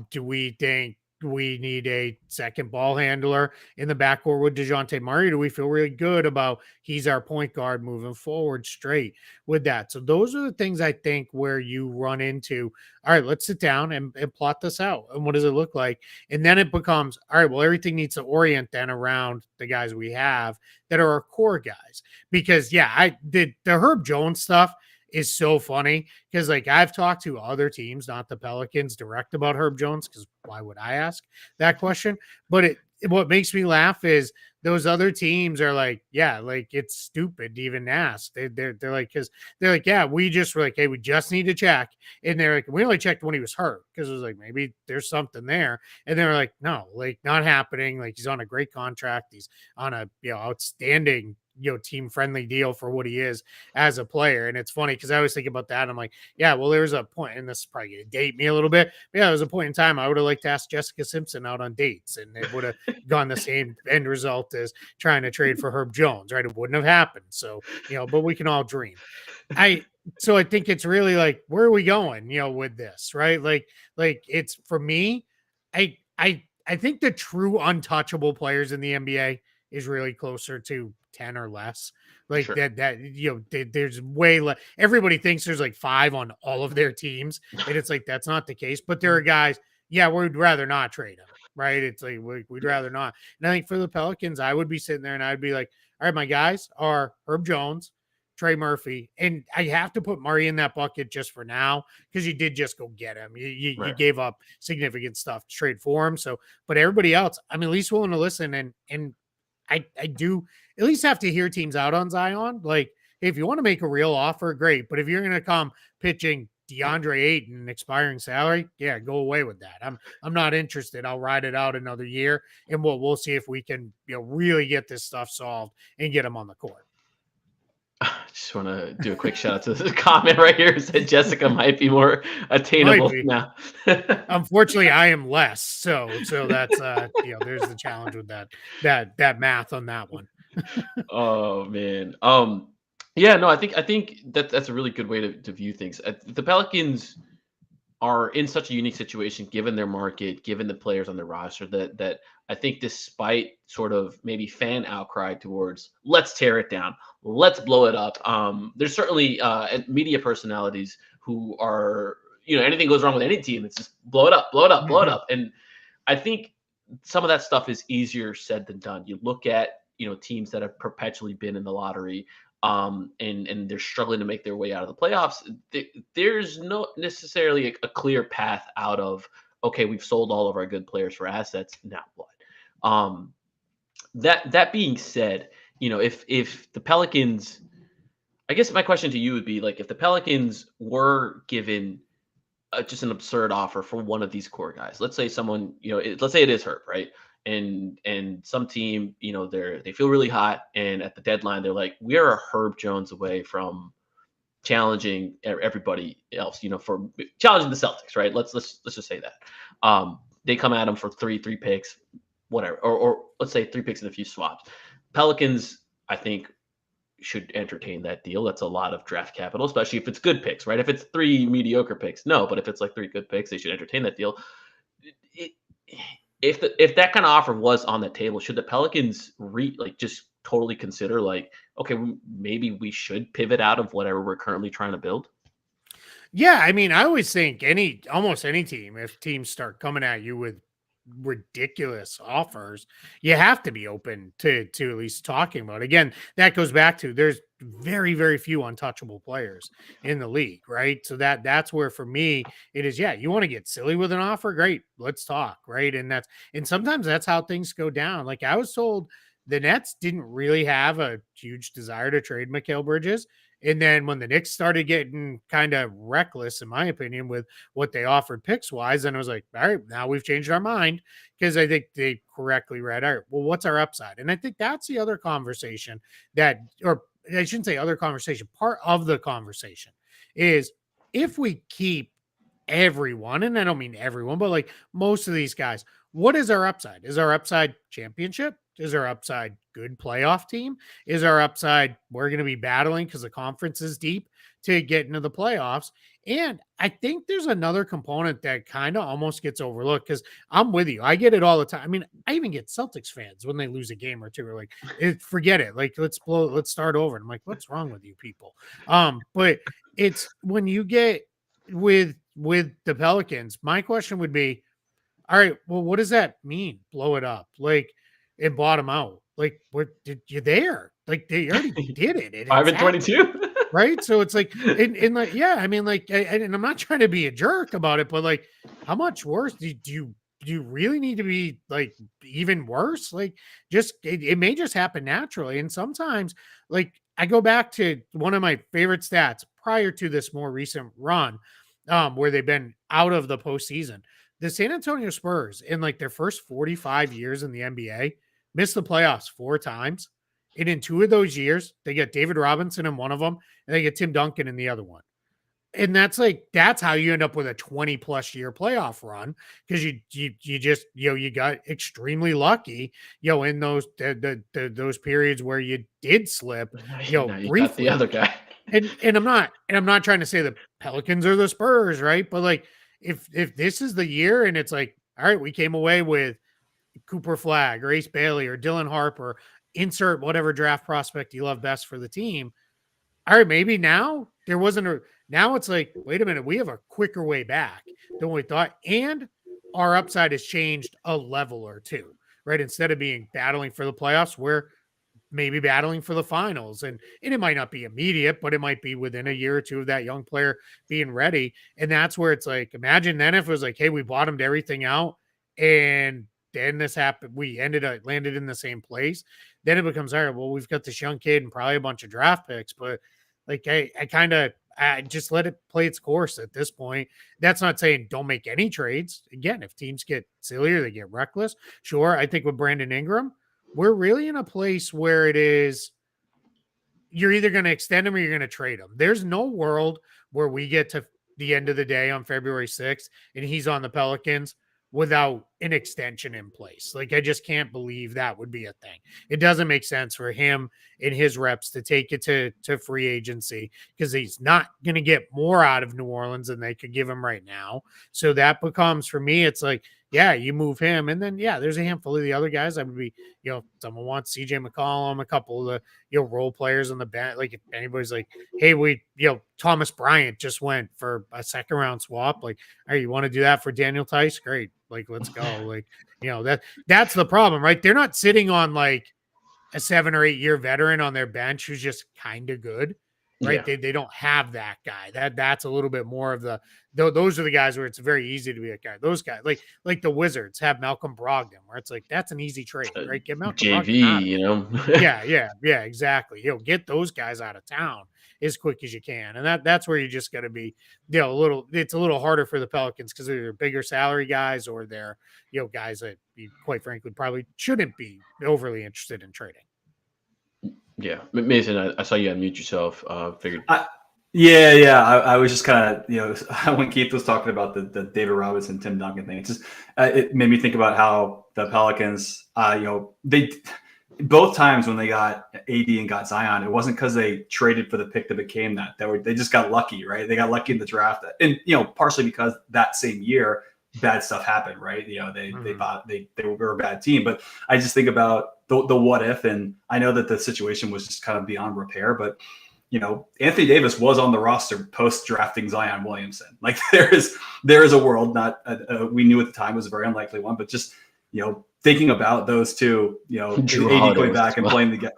Do we think we need a second ball handler in the backcourt with DeJounte Murray? Do we feel really good about he's our point guard moving forward straight with that? So those are the things I think where you run into, all right, let's sit down and plot this out. And what does it look like? And then it becomes, all right, well, everything needs to orient then around the guys we have that are our core guys. Because yeah, the Herb Jones stuff is so funny because like I've talked to other teams, not the Pelicans, direct about Herb Jones, because why would I ask that question? But what makes me laugh is those other teams are like, yeah, like it's stupid to even ask. They're like, because they're like, yeah, we just were like, hey, we just need to check. And they're like, we only checked when he was hurt because it was like, maybe there's something there. And they're like, no, like not happening. Like he's on a great contract. He's on a outstanding team friendly deal for what he is as a player. And it's funny because I always think about that. I'm like, yeah, well, there's a point, and this is probably going to date me a little bit. But yeah, there was a point in time I would have liked to ask Jessica Simpson out on dates, and it would have gone the same end result as trying to trade for Herb Jones, right? It wouldn't have happened. So, but we can all dream. So I think it's really like, where are we going, with this, right? Like it's for me, I think the true untouchable players in the NBA is really closer to 10 or less. Like sure. There's way less. Everybody thinks there's like 5 on all of their teams, and it's like that's not the case. But there are guys, yeah, we'd rather not trade them, right? It's like we'd rather not. And I think for the Pelicans, I would be sitting there and I'd be like, all right, my guys are Herb Jones, Trey Murphy, and I have to put Murray in that bucket just for now because you did just go get him. You gave up significant stuff to trade for him. So, but everybody else, I'm at least willing to listen and I do at least have to hear teams out on Zion. Like, if you want to make a real offer, great. But if you're going to come pitching DeAndre Ayton expiring salary, yeah, go away with that. I'm not interested. I'll ride it out another year, and we'll see if we can really get this stuff solved and get him on the court. I just want to do a quick shout out to this comment right here. It said Jessica might be more attainable now. Unfortunately, I am less. So that's there's the challenge with that math on that one. Oh man. Yeah, no, I think that's a really good way to view things. The Pelicans are in such a unique situation given their market, given the players on their roster that I think despite sort of maybe fan outcry towards let's tear it down, let's blow it up. There's certainly media personalities who are, anything goes wrong with any team, it's just blow it up, blow it up, blow it up. And I think some of that stuff is easier said than done. You look at, teams that have perpetually been in the lottery, and they're struggling to make their way out of the playoffs. There's no necessarily a clear path out of, okay, we've sold all of our good players for assets. Now what? That being said, if the Pelicans, I guess my question to you would be like, if the Pelicans were given just an absurd offer for one of these core guys, let's say someone, let's say it is Herb, right? And some team, they feel really hot, and at the deadline they're like, we are a Herb Jones away from challenging everybody else, for challenging the Celtics, right? Let's just say that. They come at him for three picks, whatever, or let's say 3 picks and a few swaps. Pelicans, I think, should entertain that deal. That's a lot of draft capital, especially if it's good picks, right? If it's 3 mediocre picks, no, but if it's like 3 good picks, they should entertain that deal. If that kind of offer was on the table, should the Pelicans just totally consider like, okay, maybe we should pivot out of whatever we're currently trying to build? Yeah, I mean, I always think almost any team, if teams start coming at you with ridiculous offers, you have to be open to at least talking about it. Again, that goes back to there's very, very few untouchable players in the league, right? So that's where for me it is, yeah, you want to get silly with an offer, great, let's talk, right? And sometimes that's how things go down. Like, I was told the Nets didn't really have a huge desire to trade Mikal Bridges. And then when the Knicks started getting kind of reckless, in my opinion, with what they offered picks wise, and I was like, all right, now we've changed our mind, because I think they correctly read, all right, well, what's our upside? And I think that's the other conversation or I shouldn't say other conversation, part of the conversation is, if we keep everyone, and I don't mean everyone, but like most of these guys, what is our upside? Is our upside championship? Is our upside good playoff team? Is our upside we're going to be battling because the conference is deep to get into the playoffs? And I think there's another component that kind of almost gets overlooked, because I'm with you. I get it all the time. I mean, I even get Celtics fans when they lose a game or two are like, forget it. Like, let's start over. And I'm like, what's wrong with you people? But it's when you get with the Pelicans, my question would be, all right, well, what does that mean? Blow it up. Like, and bottom out. Like, what did you there? Like, they already did it. 5-22, right? So it's like, and like, yeah, I mean, like, and I'm not trying to be a jerk about it, but like, how much worse do you really need to be, like, even worse? Like, just it may just happen naturally. And sometimes, like, I go back to one of my favorite stats prior to this more recent run, where they've been out of the postseason. The San Antonio Spurs, in like their first 45 years in the NBA, missed the playoffs 4 times. And in 2 of those years, they get David Robinson in one of them, and they get Tim Duncan in the other one. And that's how you end up with a 20+ year playoff run, because you just, you got extremely lucky, in those those periods where you did slip, you briefly. got the other guy. And I'm not trying to say the Pelicans or the Spurs, right? But like, if this is the year and it's like, all right, we came away with Cooper Flagg or Ace Bailey or Dylan Harper, insert whatever draft prospect you love best for the team. All right, maybe now now it's like, wait a minute, we have a quicker way back than we thought. And our upside has changed a level or two, right? Instead of being battling for the playoffs, we're maybe battling for the finals. And it might not be immediate, but it might be within a year or two of that young player being ready. And that's where it's like, imagine then if it was like, hey, we bottomed everything out and then this happened. We landed in the same place. Then it becomes, all right, well, we've got this young kid and probably a bunch of draft picks, but like I just let it play its course at this point. That's not saying don't make any trades. Again, if teams get silly or they get reckless, sure. I think with Brandon Ingram, we're really in a place where it is you're either going to extend him or you're going to trade him. There's no world where we get to the end of the day on February 6th and he's on the Pelicans without an extension in place. Like, I just can't believe that would be a thing. It doesn't make sense for him and his reps to take it to free agency because he's not going to get more out of New Orleans than they could give him right now. So that becomes, for me, it's like, yeah, you move him. And then, yeah, there's a handful of the other guys. I would be, someone wants CJ McCollum, a couple of the, role players on the bench. Like, if anybody's like, hey, Thomas Bryant just went for a second round swap. Like, hey, you want to do that for Daniel Tice? Great. Like, let's go. Like, that's the problem, right? They're not sitting on like a 7 or 8 year veteran on their bench who's just kind of good. Right. Yeah. They don't have that guy. That's a little bit more of those are the guys where it's very easy to be a guy. Those guys like the Wizards have Malcolm Brogdon, where it's like, that's an easy trade, right? Get Malcolm JV, yeah, exactly. Get those guys out of town as quick as you can. And that's where you just got to be, it's a little harder for the Pelicans because they're bigger salary guys or they're, guys that you quite frankly probably shouldn't be overly interested in trading. Yeah, Mason, I saw you unmute yourself. Figured. I was just kind of, when Keith was talking about the David Robinson, Tim Duncan thing, it made me think about how the Pelicans, they both times when they got AD and got Zion, it wasn't because they traded for the pick that became that. They just got lucky, right? They got lucky in the draft, and partially because that same year bad stuff happened, right? They thought they were a bad team, but I just think about the what if, and I know that the situation was just kind of beyond repair, but Anthony Davis was on the roster post drafting Zion Williamson. Like there is a world, not we knew at the time was a very unlikely one, but just thinking about those two, Drew AD going back and playing together.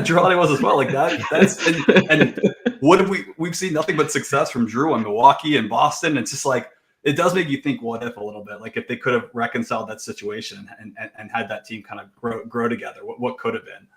Drew Holiday was as well. Like that's and what have we've seen nothing but success from Drew in Milwaukee and Boston. It's just like, it does make you think what if a little bit, like if they could have reconciled that situation and had that team kind of grow together, what could have been.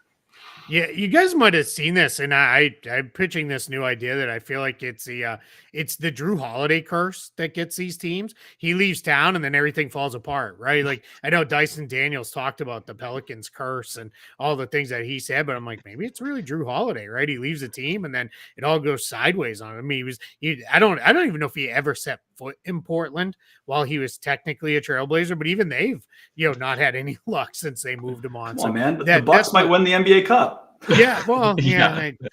Yeah, you guys might have seen this, and I'm pitching this new idea that I feel like it's the Drew Holiday curse that gets these teams. He leaves town, and then everything falls apart, right? Like, I know Dyson Daniels talked about the Pelicans curse and all the things that he said, but I'm like, maybe it's really Drew Holiday, right? He leaves the team, and then it all goes sideways on him. I mean, I don't even know if he ever set foot in Portland while he was technically a Trailblazer, but even they've not had any luck since they moved him on. Come on, man. The Bucks might win the NBA Cup. Yeah, well,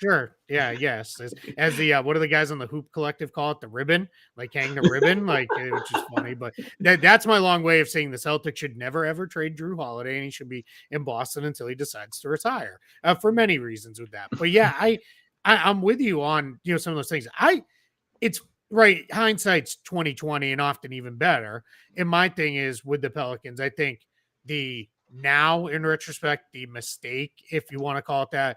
sure. Yeah, yes. As the what do the guys on the Hoop Collective call it? The ribbon, like hang the ribbon, like, which is funny. But that's my long way of saying the Celtics should never ever trade Drew Holiday, and he should be in Boston until he decides to retire for many reasons with that. But yeah, I'm with you on some of those things. It's right. Hindsight's 2020, and often even better. And my thing is with the Pelicans, I think now, in retrospect, the mistake, if you want to call it that,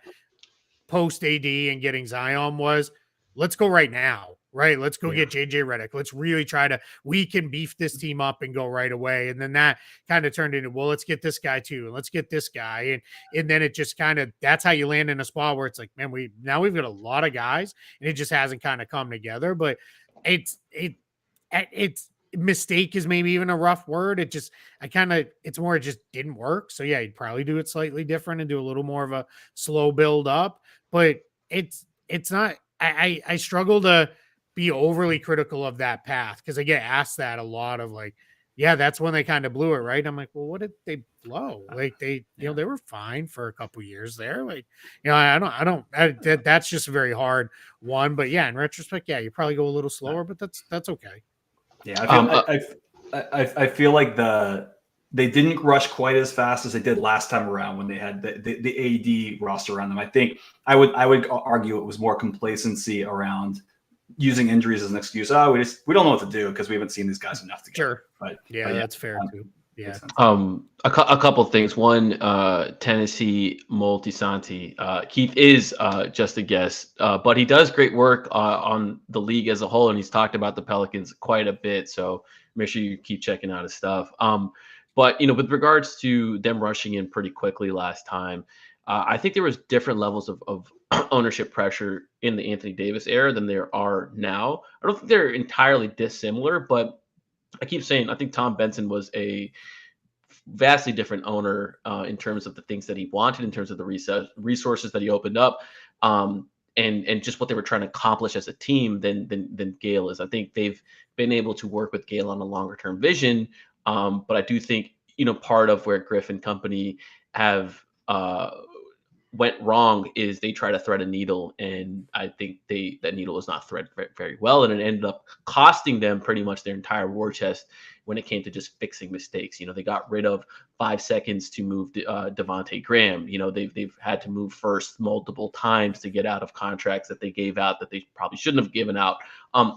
post AD and getting Zion was, let's go right now, right? Let's go get JJ Redick. Let's really we can beef this team up and go right away. And then that kind of turned into, well, let's get this guy too. And let's get this guy. And then it just kind of, that's how you land in a spot where it's like, man, we've got a lot of guys and it just hasn't kind of come together. But it's mistake is maybe even a rough word. It's more, it just didn't work. So yeah, you'd probably do it slightly different and do a little more of a slow build up, but it's not, I struggle to be overly critical of that path because I get asked that a lot of like, yeah, that's when they kind of blew it, right? I'm like, well, what did they blow? Like they were fine for a couple years there. Like, that's just a very hard one, but yeah, in retrospect, yeah, you probably go a little slower, but that's okay. Yeah, I feel like they didn't rush quite as fast as they did last time around when they had the AD roster around them. I think I would argue it was more complacency around using injuries as an excuse. We don't know what to do because we haven't seen these guys enough together. Sure, but that's fair too. Yeah. A couple of things. One, Tennessee Multisanti. Keith is just a guest, but he does great work on the league as a whole, and he's talked about the Pelicans quite a bit. So make sure you keep checking out his stuff. But with regards to them rushing in pretty quickly last time, I think there was different levels of ownership pressure in the Anthony Davis era than there are now. I don't think they're entirely dissimilar, but I keep saying I think Tom Benson was a vastly different owner in terms of the things that he wanted, in terms of the resources that he opened up, and just what they were trying to accomplish as a team than Gale is. I think they've been able to work with Gale on a longer term vision, but I do think part of where Griff and company have went wrong is they try to thread a needle, and I think that needle was not threaded very, very well, and it ended up costing them pretty much their entire war chest when it came to just fixing mistakes. They got rid of 5 seconds to move Devontae Graham. They've had to move first multiple times to get out of contracts that they gave out that they probably shouldn't have given out.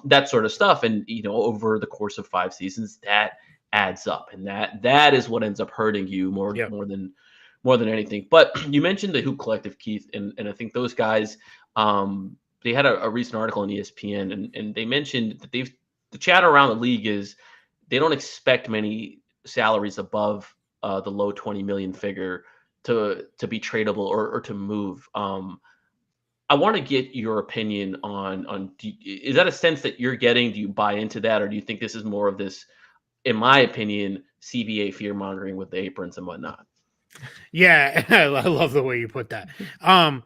That sort of stuff, and over the course of 5 seasons, that adds up, and that is what ends up hurting you more than anything. But you mentioned the Hoop Collective, Keith, and I think those guys, they had a recent article on ESPN, and they mentioned that the chatter around the league is they don't expect many salaries above the low 20 million figure to be tradable or to move. I want to get your opinion on is that a sense that you're getting? Do you buy into that, or do you think this is more of this, in my opinion, CBA fear mongering with the aprons and whatnot? Yeah, I love the way you put that. I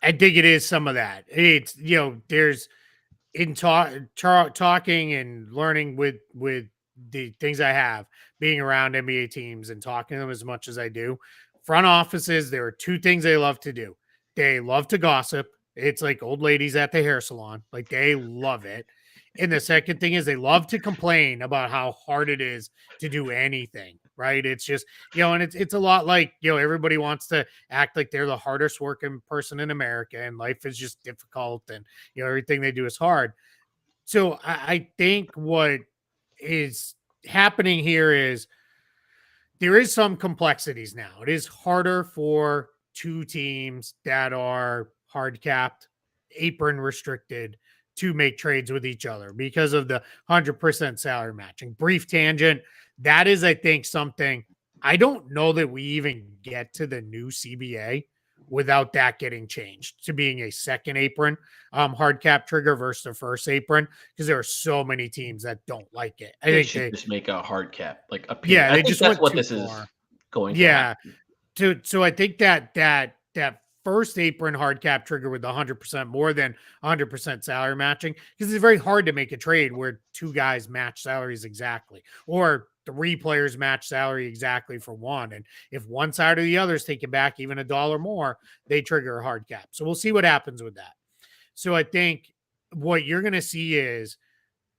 think it is some of that. It's there's in talking and learning with the things I have, being around NBA teams and talking to them as much as I do. Front offices, there are 2 things they love to do. They love to gossip. It's like old ladies at the hair salon. Like, they love it. And the second thing is they love to complain about how hard it is to do anything, right? It's just, and it's a lot like, everybody wants to act like they're the hardest working person in America and life is just difficult and, everything they do is hard. So I think what is happening here is there is some complexities now. It is harder for 2 teams that are hard capped, apron restricted, to make trades with each other because of the 100% salary matching. Brief tangent. That is, I think, something I don't know that we even get to the new CBA without that getting changed to being a second apron hard cap trigger versus the first apron, because there are so many teams that don't like it. I They think should just make a hard cap, like a period. yeah, I they think just that's went what too this is far. going to Yeah. happen. So I think that first apron hard cap trigger with the 100% more than 100% salary matching, because it's very hard to make a trade where 2 guys match salaries exactly, or 3 players match salary exactly for one. And if one side or the other is taking back even $1 more, they trigger a hard cap. So we'll see what happens with that. So I think what you're going to see is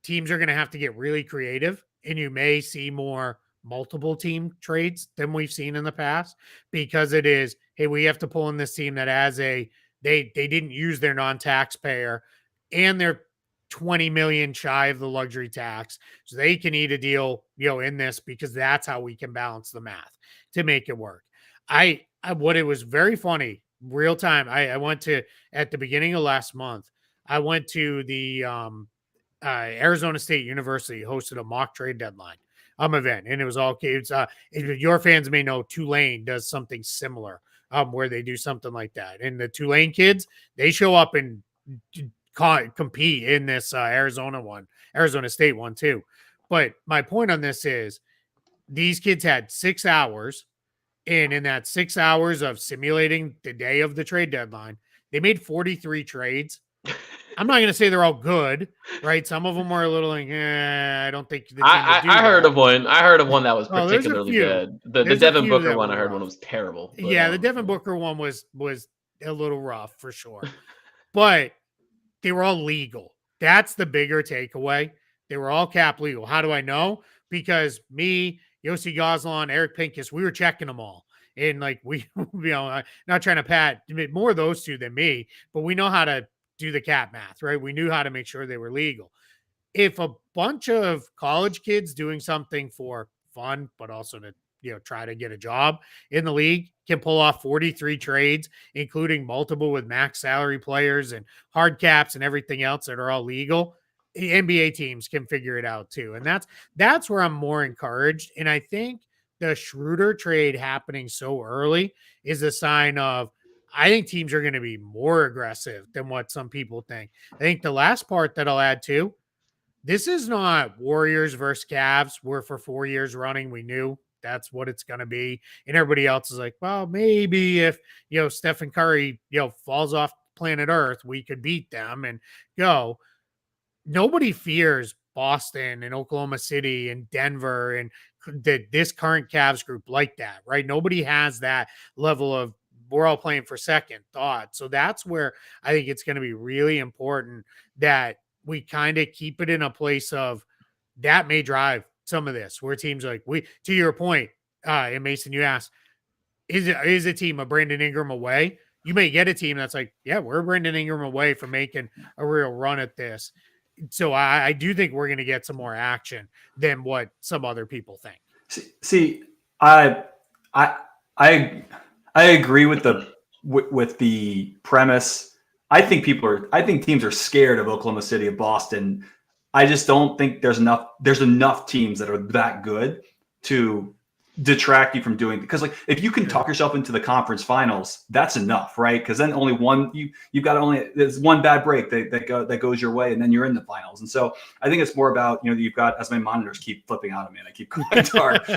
teams are going to have to get really creative, and you may see more multiple team trades than we've seen in the past, because it is, hey, we have to pull in this team that has they didn't use their non-taxpayer and they're 20 million shy of the luxury tax, so they can eat a deal in this, because that's how we can balance the math to make it work. I what it was very funny real time. I went to, at the beginning of last month, I went to the Arizona State University hosted a mock trade deadline event, and it was all kids. Your fans may know Tulane does something similar, where they do something like that. And the Tulane kids, they show up and compete in this Arizona State one too. But my point on this is these kids had 6 hours, and in that 6 hours of simulating the day of the trade deadline, they made 43 trades. I'm not going to say they're all good, right? Some of them were a little like, I don't think the team I heard of one. I heard of one that was particularly bad. The Devin Booker one, I heard one was terrible. But, yeah, the Devin Booker one was a little rough for sure. But they were all legal. That's the bigger takeaway. They were all cap legal. How do I know? Because me, Yossi Goslan, Eric Pincus, we were checking them all. And like we, not trying to pat more of those 2 than me, but we know how to do the cap math, right? We knew how to make sure they were legal. If a bunch of college kids doing something for fun, but also to try to get a job in the league, can pull off 43 trades, including multiple with max salary players and hard caps and everything else that are all legal, the NBA teams can figure it out too. And that's where I'm more encouraged. And I think the Schroeder trade happening so early is a sign of, I think teams are going to be more aggressive than what some people think. I think the last part that I'll add too, this is not Warriors versus Cavs, where for 4 years running, we knew that's what it's going to be. And everybody else is like, well, maybe if, Stephen Curry, falls off planet Earth, we could beat them and go. Nobody fears Boston and Oklahoma City and Denver and this current Cavs group like that, right? Nobody has that level of, we're all playing for second thought. So that's where I think it's going to be really important that we kind of keep it in a place of that may drive some of this, where teams are like, to your point, and Mason, you asked, is a team of Brandon Ingram away? You may get a team that's like, yeah, we're Brandon Ingram away from making a real run at this. So I do think we're going to get some more action than what some other people think. See, I agree with the premise. I think teams are scared of Oklahoma City, of Boston. I just don't think there's enough teams that are that good to detract you from doing, because like if you can talk yourself into the conference finals, that's enough, right? Because then only one there's one bad break that goes your way, and then you're in the finals. And so I think it's more about, you've got, as my monitors keep flipping out of me and I keep going dark,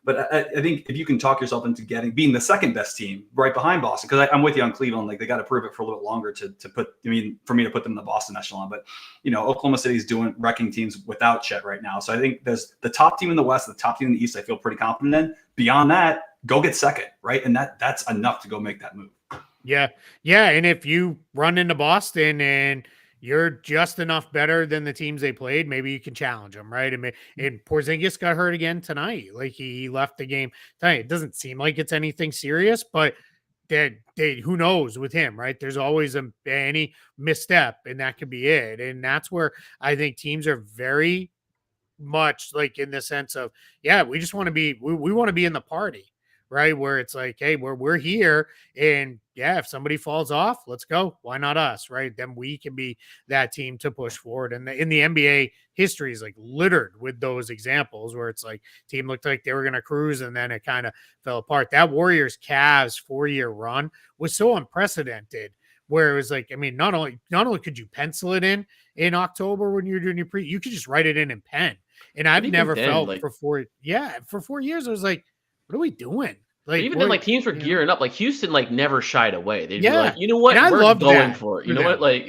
but I think if you can talk yourself into being the second best team right behind Boston, because I'm with you on Cleveland, like they got to prove it for a little longer for me to put them in the Boston echelon. But Oklahoma City's wrecking teams without Chet right now. So I think there's the top team in the West, the top team in the East, I feel pretty confident in. Beyond that, go get second, right? And that's enough to go make that move. Yeah. And if you run into Boston and you're just enough better than the teams they played, maybe you can challenge them, right? And Porzingis got hurt again tonight. Like he left the game tonight. It doesn't seem like it's anything serious, but who knows with him, right? There's always any misstep, and that could be it. And that's where I think teams are very much like in the sense of, yeah, we just want to be, we want to be in the party, right? Where it's like, hey, we're here, and yeah, if somebody falls off, let's go. Why not us, right? Then we can be that team to push forward. And in the NBA, history is like littered with those examples where it's like team looked like they were going to cruise and then it kind of fell apart. That Warriors Cavs 4-year run was so unprecedented, where it was like, I mean, not only could you pencil it in October when you're doing your you could just write it in pen. And I've never felt like, for 4 years, I was like, what are we doing? Like even then, like teams were gearing up. Like Houston, like never shied away. They'd be like, you know what, and we're going for it. You know what, like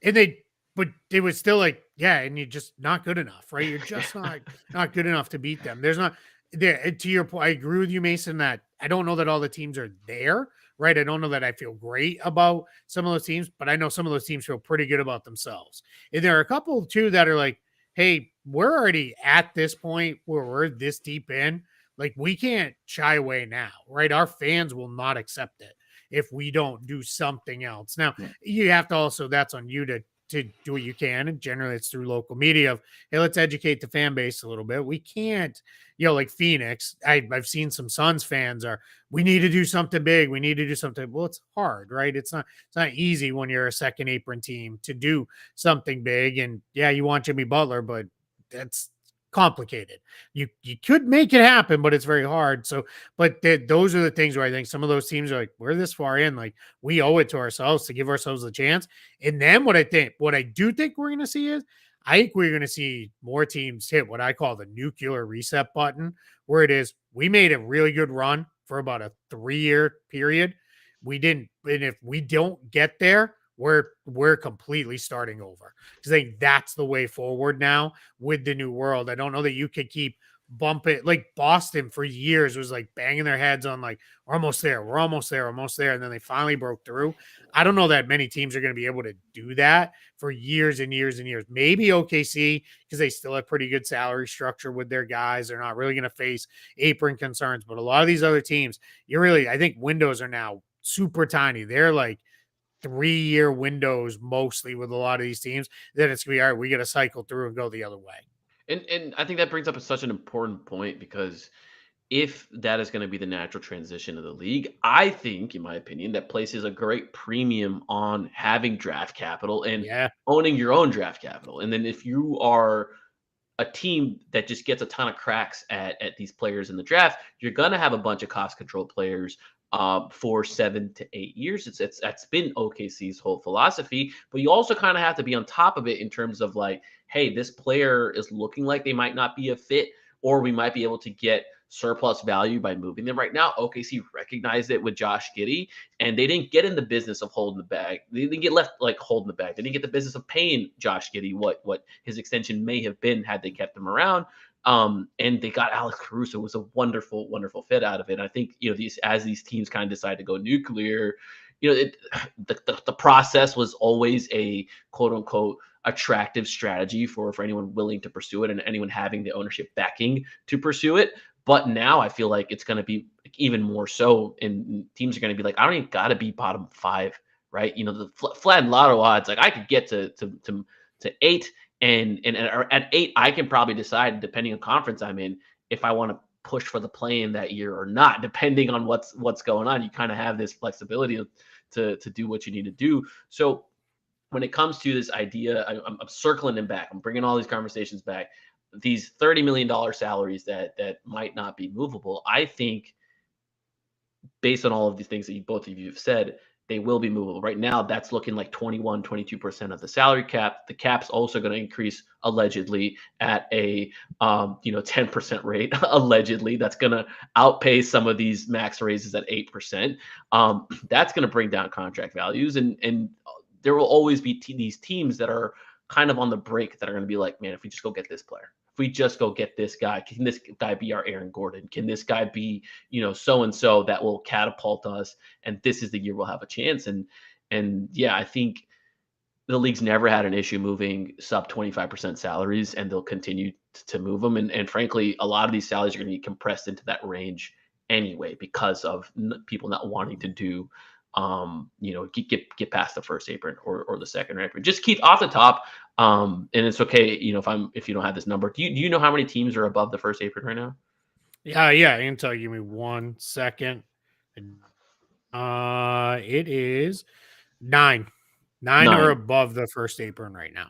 and but it was still like, and you're just not good enough, right? You're just not good enough to beat them. There's not there. To your point, I agree with you, Mason, that I don't know that all the teams are there, right? I don't know that I feel great about some of those teams, but I know some of those teams feel pretty good about themselves. And there are a couple too that are like, hey, we're already at this point where we're this deep in. Like, we can't shy away now, right? Our fans will not accept it if we don't do something else. Now, you have to also, that's on you to do what you can. And generally it's through local media of, hey, let's educate the fan base a little bit. We can't, like Phoenix, I've seen some Suns fans we need to do something big. We need to do something. Well, it's hard, right? It's not easy when you're a second apron team to do something big. And yeah, you want Jimmy Butler, but that's complicated. You could make it happen, but it's very hard. So, but those are the things where I think some of those teams are like, we're this far in, like we owe it to ourselves to give ourselves a chance. And then what I do think we're going to see is, I think we're going to see more teams hit what I call the nuclear reset button, where it is, we made a really good run for about a 3-year period. We didn't, and if we don't get there, we're completely starting over. Because I think that's the way forward now with the new world. I don't know that you could keep bumping, like Boston for years was like banging their heads on like, we're almost there. And then they finally broke through. I don't know that many teams are going to be able to do that for years and years and years. Maybe OKC, because they still have pretty good salary structure with their guys. They're not really going to face apron concerns. But a lot of these other teams, I think windows are now super tiny. They're like 3-year windows mostly with a lot of these teams. Then it's going to be, all right, we got to cycle through and go the other way. And I think that brings up such an important point, because if that is going to be the natural transition of the league, I think, in my opinion, that places a great premium on having draft capital and owning your own draft capital. And then if you are a team that just gets a ton of cracks at these players in the draft, you're going to have a bunch of cost control players for 7 to 8 years. That's been OKC's whole philosophy, but you also kind of have to be on top of it in terms of like, hey, this player is looking like they might not be a fit, or we might be able to get surplus value by moving them. Right now, OKC recognized it with Josh Giddey, and they didn't get in the business of holding the bag. They didn't get left like holding the bag. They didn't get the business of paying Josh Giddey what his extension may have been had they kept him around. And they got Alex Caruso. It was a wonderful, wonderful fit out of it. And I think, these teams kind of decide to go nuclear, the process was always a quote unquote attractive strategy for anyone willing to pursue it and anyone having the ownership backing to pursue it. But now I feel like it's going to be even more so, and teams are going to be like, I don't even got to be bottom 5, right? The flat lotto odds, like I could get to 8, and at 8, I can probably decide, depending on conference I'm in, if I want to push for the play-in that year or not, depending on what's going on. You kind of have this flexibility to do what you need to do. So when it comes to this idea, I'm circling them back. I'm bringing all these conversations back. These $30 million salaries that might not be movable, I think, based on all of these things that both of you have said, they will be movable. Right now, that's looking like 21, 22% of the salary cap. The cap's also going to increase allegedly at a 10% rate. Allegedly, that's going to outpace some of these max raises at 8%. That's going to bring down contract values, and there will always be these teams that are kind of on the break that are going to be like, man, if we just go get this player, if we just go get this guy, can this guy be our Aaron Gordon? Can this guy be, so-and-so that will catapult us? And this is the year we'll have a chance. And yeah, I think the league's never had an issue moving sub 25% salaries, and they'll continue to move them. And frankly, a lot of these salaries are going to be compressed into that range anyway, because of people not wanting to do get past the first apron or the second apron. Just keep off the top. And it's okay, if you don't have this number. Do you know how many teams are above the first apron right now? Yeah, I can tell you. Give me 1 second. It is 9. 9 are above the first apron right now.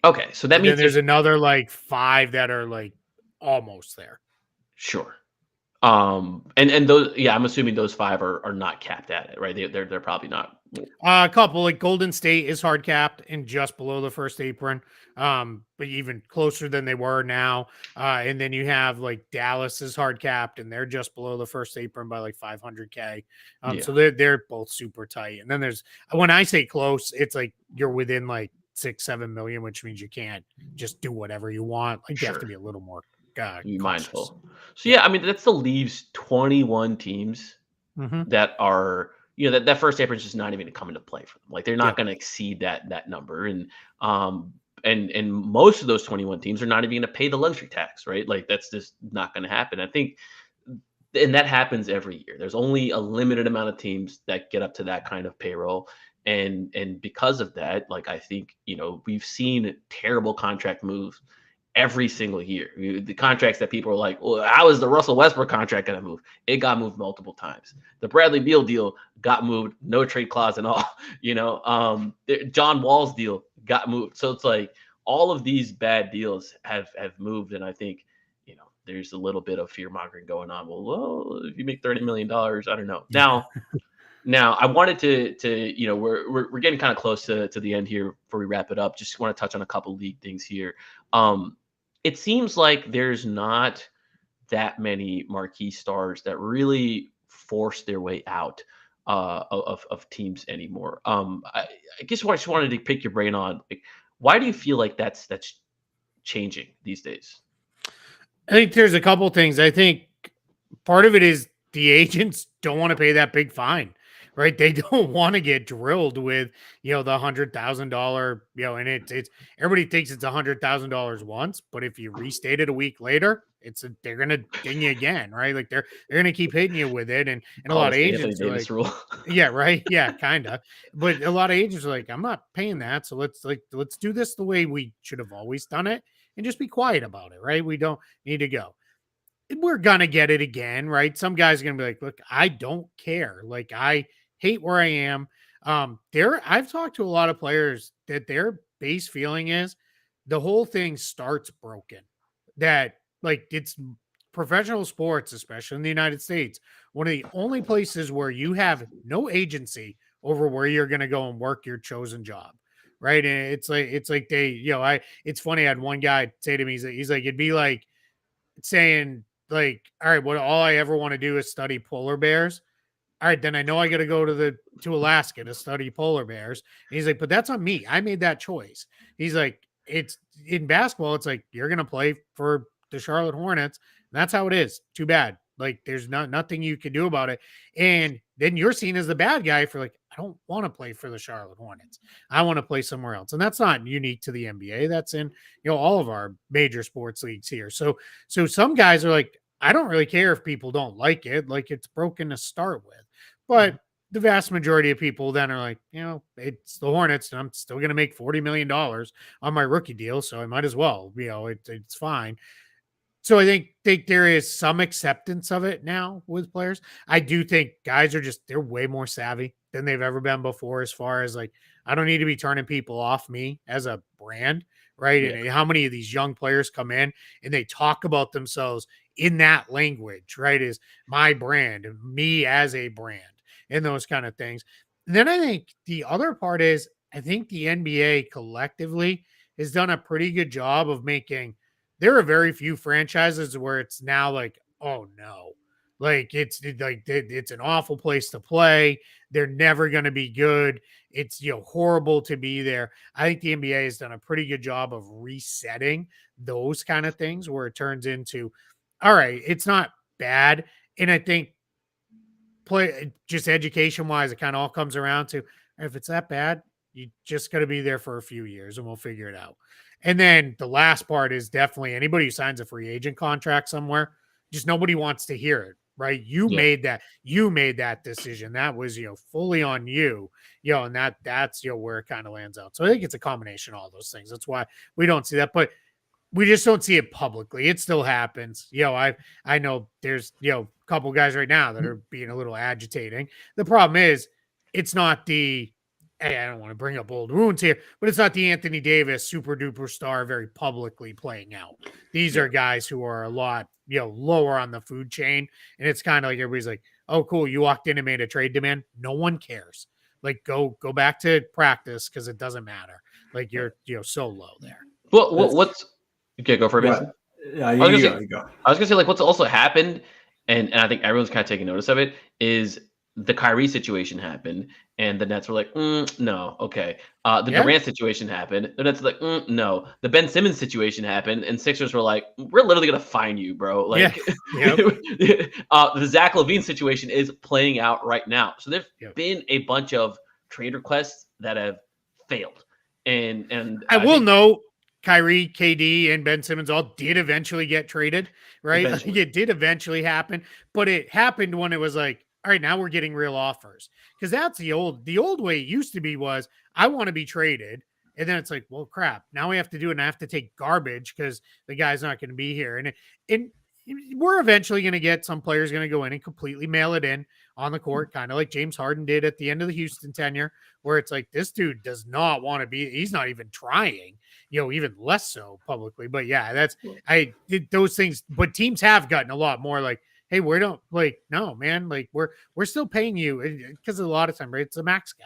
Okay, so that means there's another like 5 that are like almost there. Sure. And those, I'm assuming those 5 are not capped at it, right? They're probably not. A couple, like Golden State is hard capped and just below the first apron, but even closer than they were now. And then you have like Dallas is hard capped and they're just below the first apron by like 500K. So they're both super tight. And then when I say close, it's like you're within like 6-7 million, which means you can't just do whatever you want. Like you have to be a little more mindful. So that still leaves 21 teams that are, that first apron is just not even going to come into play for them. Like they're not going to exceed that number. And most of those 21 teams are not even going to pay the luxury tax, right? Like that's just not going to happen. I think, and that happens every year. There's only a limited amount of teams that get up to that kind of payroll. And because of that, like, I think, we've seen terrible contract moves every single year. The contracts that people are like, well, how is the Russell Westbrook contract going to move? It got moved multiple times. The Bradley Beal deal got moved, no trade clause at all. John Wall's deal got moved. So it's like all of these bad deals have moved. And I think, there's a little bit of fear mongering going on. Well, if you make $30 million, I don't know. Now I wanted to we're getting kind of close to the end here before we wrap it up. Just want to touch on a couple league things here. It seems like there's not that many marquee stars that really force their way out of teams anymore. I guess what I just wanted to pick your brain on, like, why do you feel like that's changing these days? I think there's a couple things. I think part of it is the agents don't want to pay that big fine, right? They don't want to get drilled with, the $100,000, and it's everybody thinks it's $100,000 once, but if you restate it a week later, they're going to ding you again, right? Like they're going to keep hitting you with it. And a lot of agents are like, rule. yeah, right. Yeah, kind of. But a lot of agents are like, I'm not paying that. So let's do this the way we should have always done it and just be quiet about it, right? We don't need to go. We're going to get it again, right? Some guys are going to be like, look, I don't care. Like, I hate where I am. I've talked to a lot of players that their base feeling is the whole thing starts broken. That like it's professional sports, especially in the United States, one of the only places where you have no agency over where you're going to go and work your chosen job. Right. And it's like they, it's funny. I had one guy say to me, he's like, it'd be like saying like, all right, what all I ever want to do is study polar bears. All right, then I know I got to go to Alaska to study polar bears. And he's like, but that's on me. I made that choice. He's like, it's in basketball. It's like you're gonna play for the Charlotte Hornets. And that's how it is. Too bad. Like there's nothing you can do about it. And then you're seen as the bad guy for like, I don't want to play for the Charlotte Hornets. I want to play somewhere else. And that's not unique to the NBA. That's in all of our major sports leagues here. So some guys are like, I don't really care if people don't like it. Like it's broken to start with. But the vast majority of people then are like, it's the Hornets and I'm still going to make $40 million on my rookie deal. So I might as well, it's fine. So I think there is some acceptance of it now with players. I do think guys are they're way more savvy than they've ever been before, as far as like, I don't need to be turning people off me as a brand. Right. Yeah. And how many of these young players come in and they talk about themselves in that language, right? Is my brand, me as a brand, and those kind of things. And then I think the other part is, I think the NBA collectively has done a pretty good job of making, there are very few franchises where it's now like, oh no, like it's an awful place to play. They're never going to be good. It's horrible to be there. I think the NBA has done a pretty good job of resetting those kind of things where it turns into, all right, it's not bad. And I think just education wise, it kind of all comes around to, if it's that bad, you just got to be there for a few years and we'll figure it out. And then the last part is definitely anybody who signs a free agent contract somewhere, just nobody wants to hear it, right? You made that decision. That was, fully on you, and that's, where it kind of lands out. So I think it's a combination of all those things. That's why we don't see that, but we just don't see it publicly. It still happens. I know there's, a couple guys right now that are being a little agitating. The problem is it's not I don't want to bring up old wounds here, but it's not the Anthony Davis super duper star very publicly playing out. These are guys who are a lot, lower on the food chain. And it's kind of like everybody's like, oh, cool, you walked in and made a trade demand. No one cares. Like go back to practice because it doesn't matter. Like you're so low there. Well, what's okay? Go for it, Mason. Yeah, you go. I was gonna say, like, what's also happened, and I think everyone's kind of taking notice of it, is the Kyrie situation happened, and the Nets were like, no, okay. The Durant situation happened, the Nets were like, no. The Ben Simmons situation happened, and Sixers were like, we're literally gonna fine you, bro. Like, the Zach LaVine situation is playing out right now. So there's been a bunch of trade requests that have failed, and I will note, Kyrie, KD, and Ben Simmons all did eventually get traded, right? I think it did eventually happen, but it happened when it was like, all right, now we're getting real offers. Because that's the old way it used to be was, I want to be traded. And then it's like, well, crap, now we have to do it and I have to take garbage because the guy's not going to be here. And we're eventually going to get some players going to go in and completely mail it in on the court, kind of like James Harden did at the end of the Houston tenure, where it's like, this dude does not want to be, he's not even trying, even less so publicly. But yeah, I did those things, but teams have gotten a lot more like, hey, we don't like, no, man, like we're still paying you, because a lot of time, right, it's a max guy.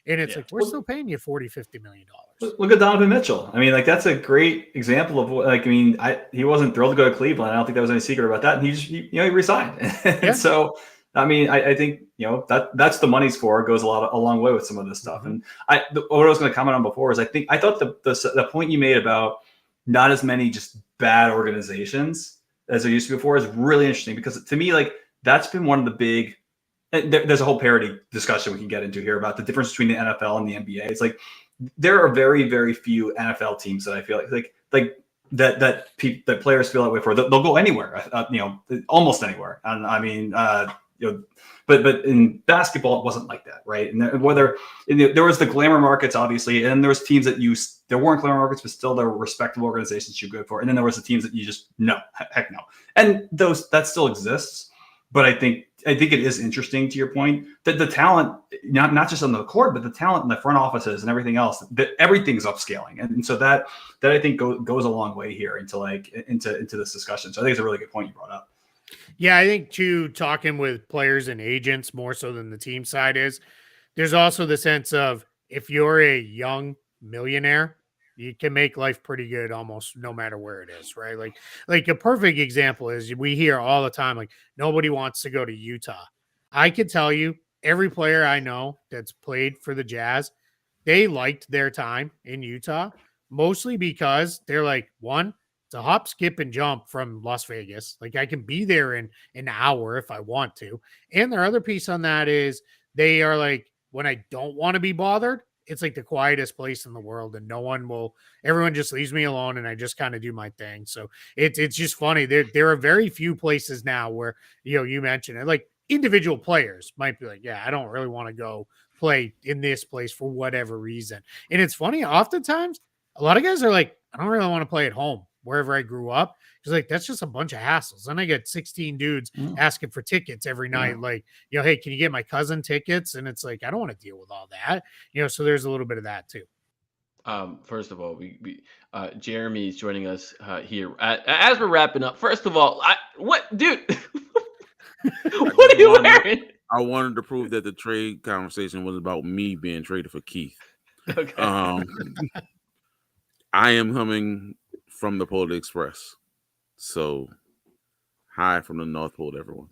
And it's like, we're still paying you $40-50 million. Look at Donovan Mitchell. I mean, like, that's a great example of what, like, I mean, he wasn't thrilled to go to Cleveland. I don't think there was any secret about that. And he resigned. And so, I mean, I think, that's the money's for. It goes a long way with some of this stuff. And what I was going to comment on before is I thought the point you made about not as many just bad organizations as there used to be before is really interesting, because to me, like, that's been one of the big, there's a whole parity discussion we can get into here about the difference between the NFL and the NBA. It's like, there are very, very few NFL teams that I feel like that players feel that way for. They'll go anywhere, almost anywhere. And I mean, but in basketball, it wasn't like that, right? And there was the glamour markets, obviously, and there was teams that there weren't glamour markets, but still there were respectable organizations you go for. And then there was the teams that you just, no, heck no. And that still exists. But I think I think it is interesting to your point that the talent, not just on the court, but the talent in the front offices and everything else, that everything's upscaling, and so that I think goes a long way here into this discussion. So I think it's a really good point you brought up. Yeah, I think too, talking with players and agents more so than the team side is, there's also the sense of if you're a young millionaire, you can make life pretty good almost no matter where it is, right? Like a perfect example is we hear all the time, like nobody wants to go to Utah. I can tell you, every player I know that's played for the Jazz, they liked their time in Utah, mostly because they're like, one, it's a hop, skip, and jump from Las Vegas. Like I can be there in an hour if I want to. And their other piece on that is they are like, when I don't want to be bothered, it's like the quietest place in the world, and everyone just leaves me alone, and I just kind of do my thing. So it's just funny. There are very few places now where you mentioned it, like individual players might be like, yeah, I don't really want to go play in this place for whatever reason. And it's funny, oftentimes a lot of guys are like, I don't really want to play at home wherever I grew up. Because like that's just a bunch of hassles. Then I get 16 dudes asking for tickets every night. Like, hey, can you get my cousin tickets? And it's like, I don't want to deal with all that. So there's a little bit of that too. First of all, Jeremy is joining us here as we're wrapping up. First of all, what, dude? What are you wearing? I wanted to prove that the trade conversation was about me being traded for Keith. Okay. I am coming from the Polar Express. So, hi from the North Pole, everyone.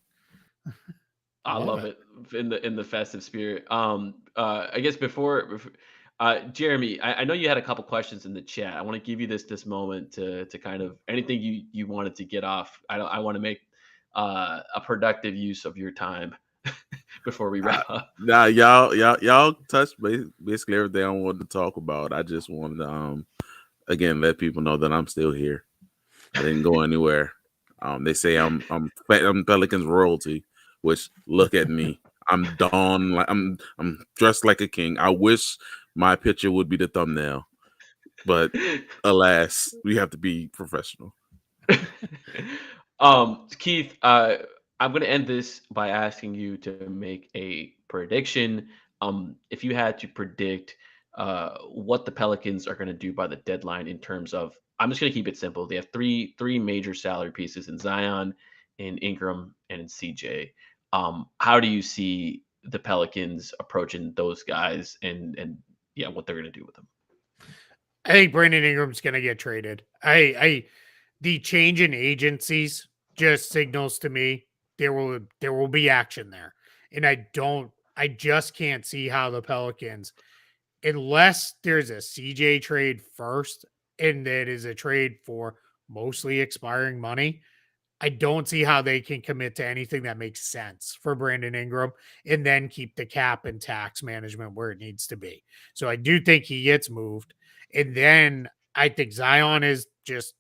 I love it in the festive spirit. I guess before Jeremy, I know you had a couple questions in the chat. I want to give you this moment to kind of anything you wanted to get off. I want to make a productive use of your time before we wrap up. Nah, y'all touched basically everything I wanted to talk about. I just wanted to again let people know that I'm still here. I didn't go anywhere. They say I'm Pelicans royalty, which look at me. I'm donned like I'm dressed like a king. I wish my picture would be the thumbnail, but alas, we have to be professional. Keith, I'm going to end this by asking you to make a prediction. If you had to predict what the Pelicans are going to do by the deadline in terms of, I'm just going to keep it simple. They have three major salary pieces in Zion, in Ingram, and in CJ. How do you see the Pelicans approaching those guys and what they're going to do with them? I think Brandon Ingram's going to get traded. The change in agencies just signals to me there will be action there. And I just can't see how the Pelicans, unless there's a CJ trade first, and that is a trade for mostly expiring money, I don't see how they can commit to anything that makes sense for Brandon Ingram and then keep the cap and tax management where it needs to be. So I do think he gets moved. And then I think Zion is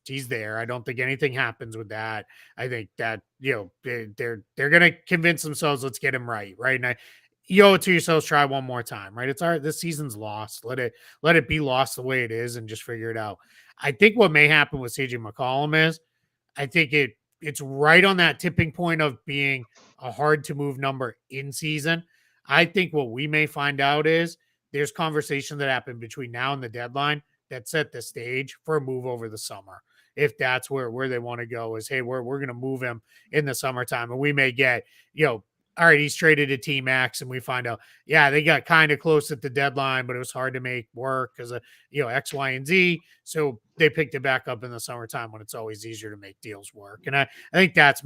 he's there. I don't think anything happens with that. I think that, they're going to convince themselves, let's get him right. And you owe it to yourselves, try one more time, right? It's all right. This season's lost. Let it be lost the way it is and just figure it out. I think what may happen with CJ McCollum is, I think it's right on that tipping point of being a hard to move number in season. I think what we may find out is there's conversation that happened between now and the deadline that set the stage for a move over the summer. If that's where they want to go is, hey, we're going to move him in the summertime, and we may get, all right, he's traded to Team X, and we find out, yeah, they got kind of close at the deadline, but it was hard to make work because of, X, Y, and Z. So they picked it back up in the summertime when it's always easier to make deals work. And I think that's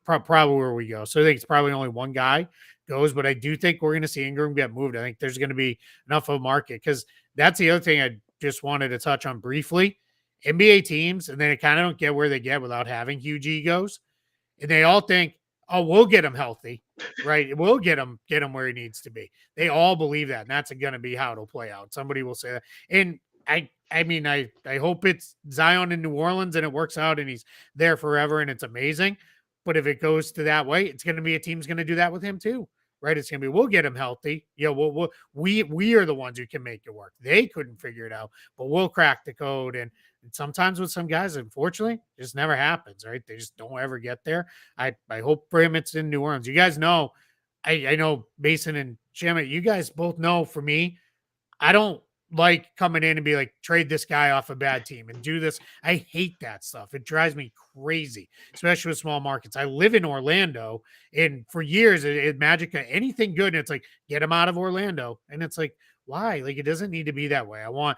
probably where we go. So I think it's probably only one guy goes, but I do think we're going to see Ingram get moved. I think there's going to be enough of a market, because that's the other thing I just wanted to touch on briefly. NBA teams, and then they kind of don't get where they get without having huge egos. And they all think, oh, we'll get him healthy, right? We'll get him where he needs to be. They all believe that, and that's going to be how it'll play out. Somebody will say that. And I mean, I hope it's Zion in New Orleans and it works out and he's there forever and it's amazing. But if it goes to that way, it's going to be a team's going to do that with him too. right? It's going to be, we'll get him healthy. We are the ones who can make it work. They couldn't figure it out, but we'll crack the code. And sometimes with some guys, unfortunately, it just never happens, right? They just don't ever get there. I hope for him it's in New Orleans. You guys know, I know Mason and Jim, you guys both know, for me, I don't like coming in and be like, trade this guy off a bad team and do this. I hate that stuff. It drives me crazy, especially with small markets. I live in Orlando, and for years, Magic, anything good, and it's like, get him out of Orlando. And it's like, why? Like, it doesn't need to be that way. I want,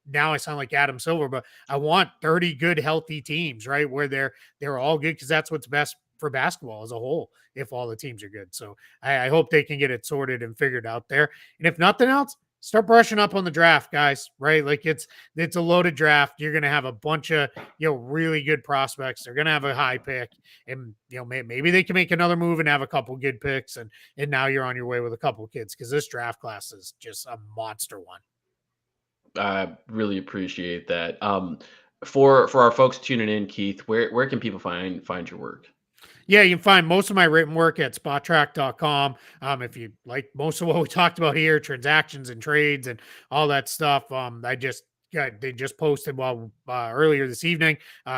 now I sound like Adam Silver, but I want 30 good, healthy teams, right? Where they're all good, because that's what's best for basketball as a whole, if all the teams are good. So I hope they can get it sorted and figured out there. And if nothing else, start brushing up on the draft, guys, right? Like, it's a loaded draft. You're going to have a bunch of, really good prospects. They're going to have a high pick, and, maybe they can make another move and have a couple good picks. And now you're on your way with a couple kids, because this draft class is just a monster one. I really appreciate that. For our folks tuning in, Keith, where can people find your work? Yeah, you can find most of my written work at spottrack.com. If you like most of what we talked about here, transactions and trades and all that stuff, they just posted earlier this evening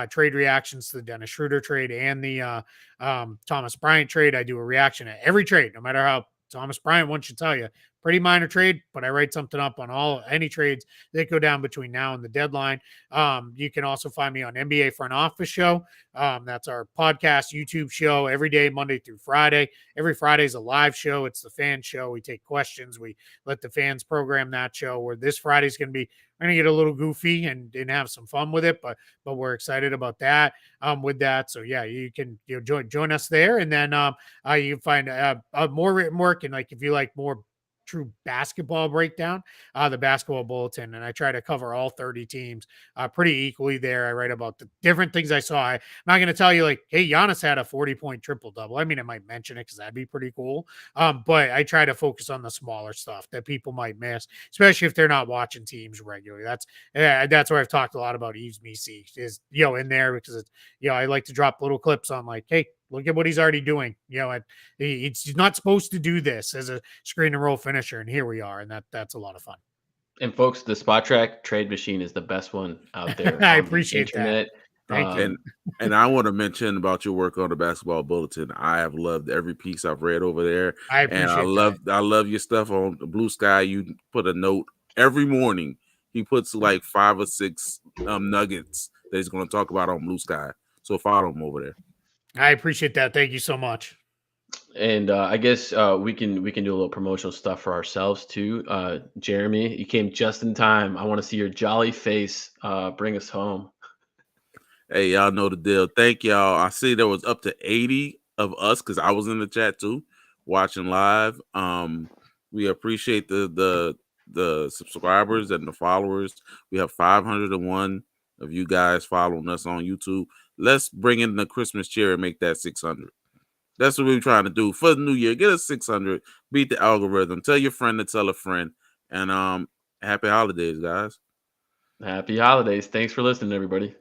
trade reactions to the Dennis Schroeder trade and the Thomas Bryant trade. I do a reaction at every trade, no matter how Thomas Bryant wants to tell you. Pretty minor trade, but I write something up on any trades that go down between now and the deadline. You can also find me on NBA Front Office Show. That's our podcast, YouTube show, every day, Monday through Friday. Every Friday is a live show. It's the fan show. We take questions. We let the fans program that show, where this Friday is going to be, we're going to get a little goofy and have some fun with it, but we're excited about that. With that. So yeah, you can join us there. And then you can find more written work. And like, if you like more true basketball breakdown, the Basketball Bulletin, and I try to cover all 30 teams pretty equally there. I write about the different things I saw. I'm not going to tell you like, hey, Giannis had a 40-point triple-double. I mean, I might mention it because that'd be pretty cool. But I try to focus on the smaller stuff that people might miss, especially if they're not watching teams regularly. That's where I've talked a lot about Yves Missi is, in there, because it's, I like to drop little clips on like, hey, look at what he's already doing. He's not supposed to do this as a screen and roll finisher, and here we are, and that's a lot of fun. And folks, the Spot Track trade machine is the best one out there. I appreciate that. Thank you. And I want to mention about your work on the Basketball Bulletin. I have loved every piece I've read over there. I appreciate I love your stuff on the Blue Sky. You put a note every morning. He puts like 5 or 6 nuggets that he's going to talk about on Blue Sky. So follow him over there. I appreciate that. Thank you so much. And I guess we can do a little promotional stuff for ourselves too. Jeremy, you came just in time. I want to see your jolly face. Bring us home. Hey, y'all know the deal. Thank y'all. I see there was up to 80 of us, because I was in the chat too, watching live. We appreciate the subscribers and the followers. We have 501 of you guys following us on YouTube. Let's bring in the Christmas cheer and make that 600. That's what we're trying to do for the new year. Get us 600. Beat the algorithm. Tell your friend to tell a friend. And happy holidays, guys. Happy holidays. Thanks for listening, everybody.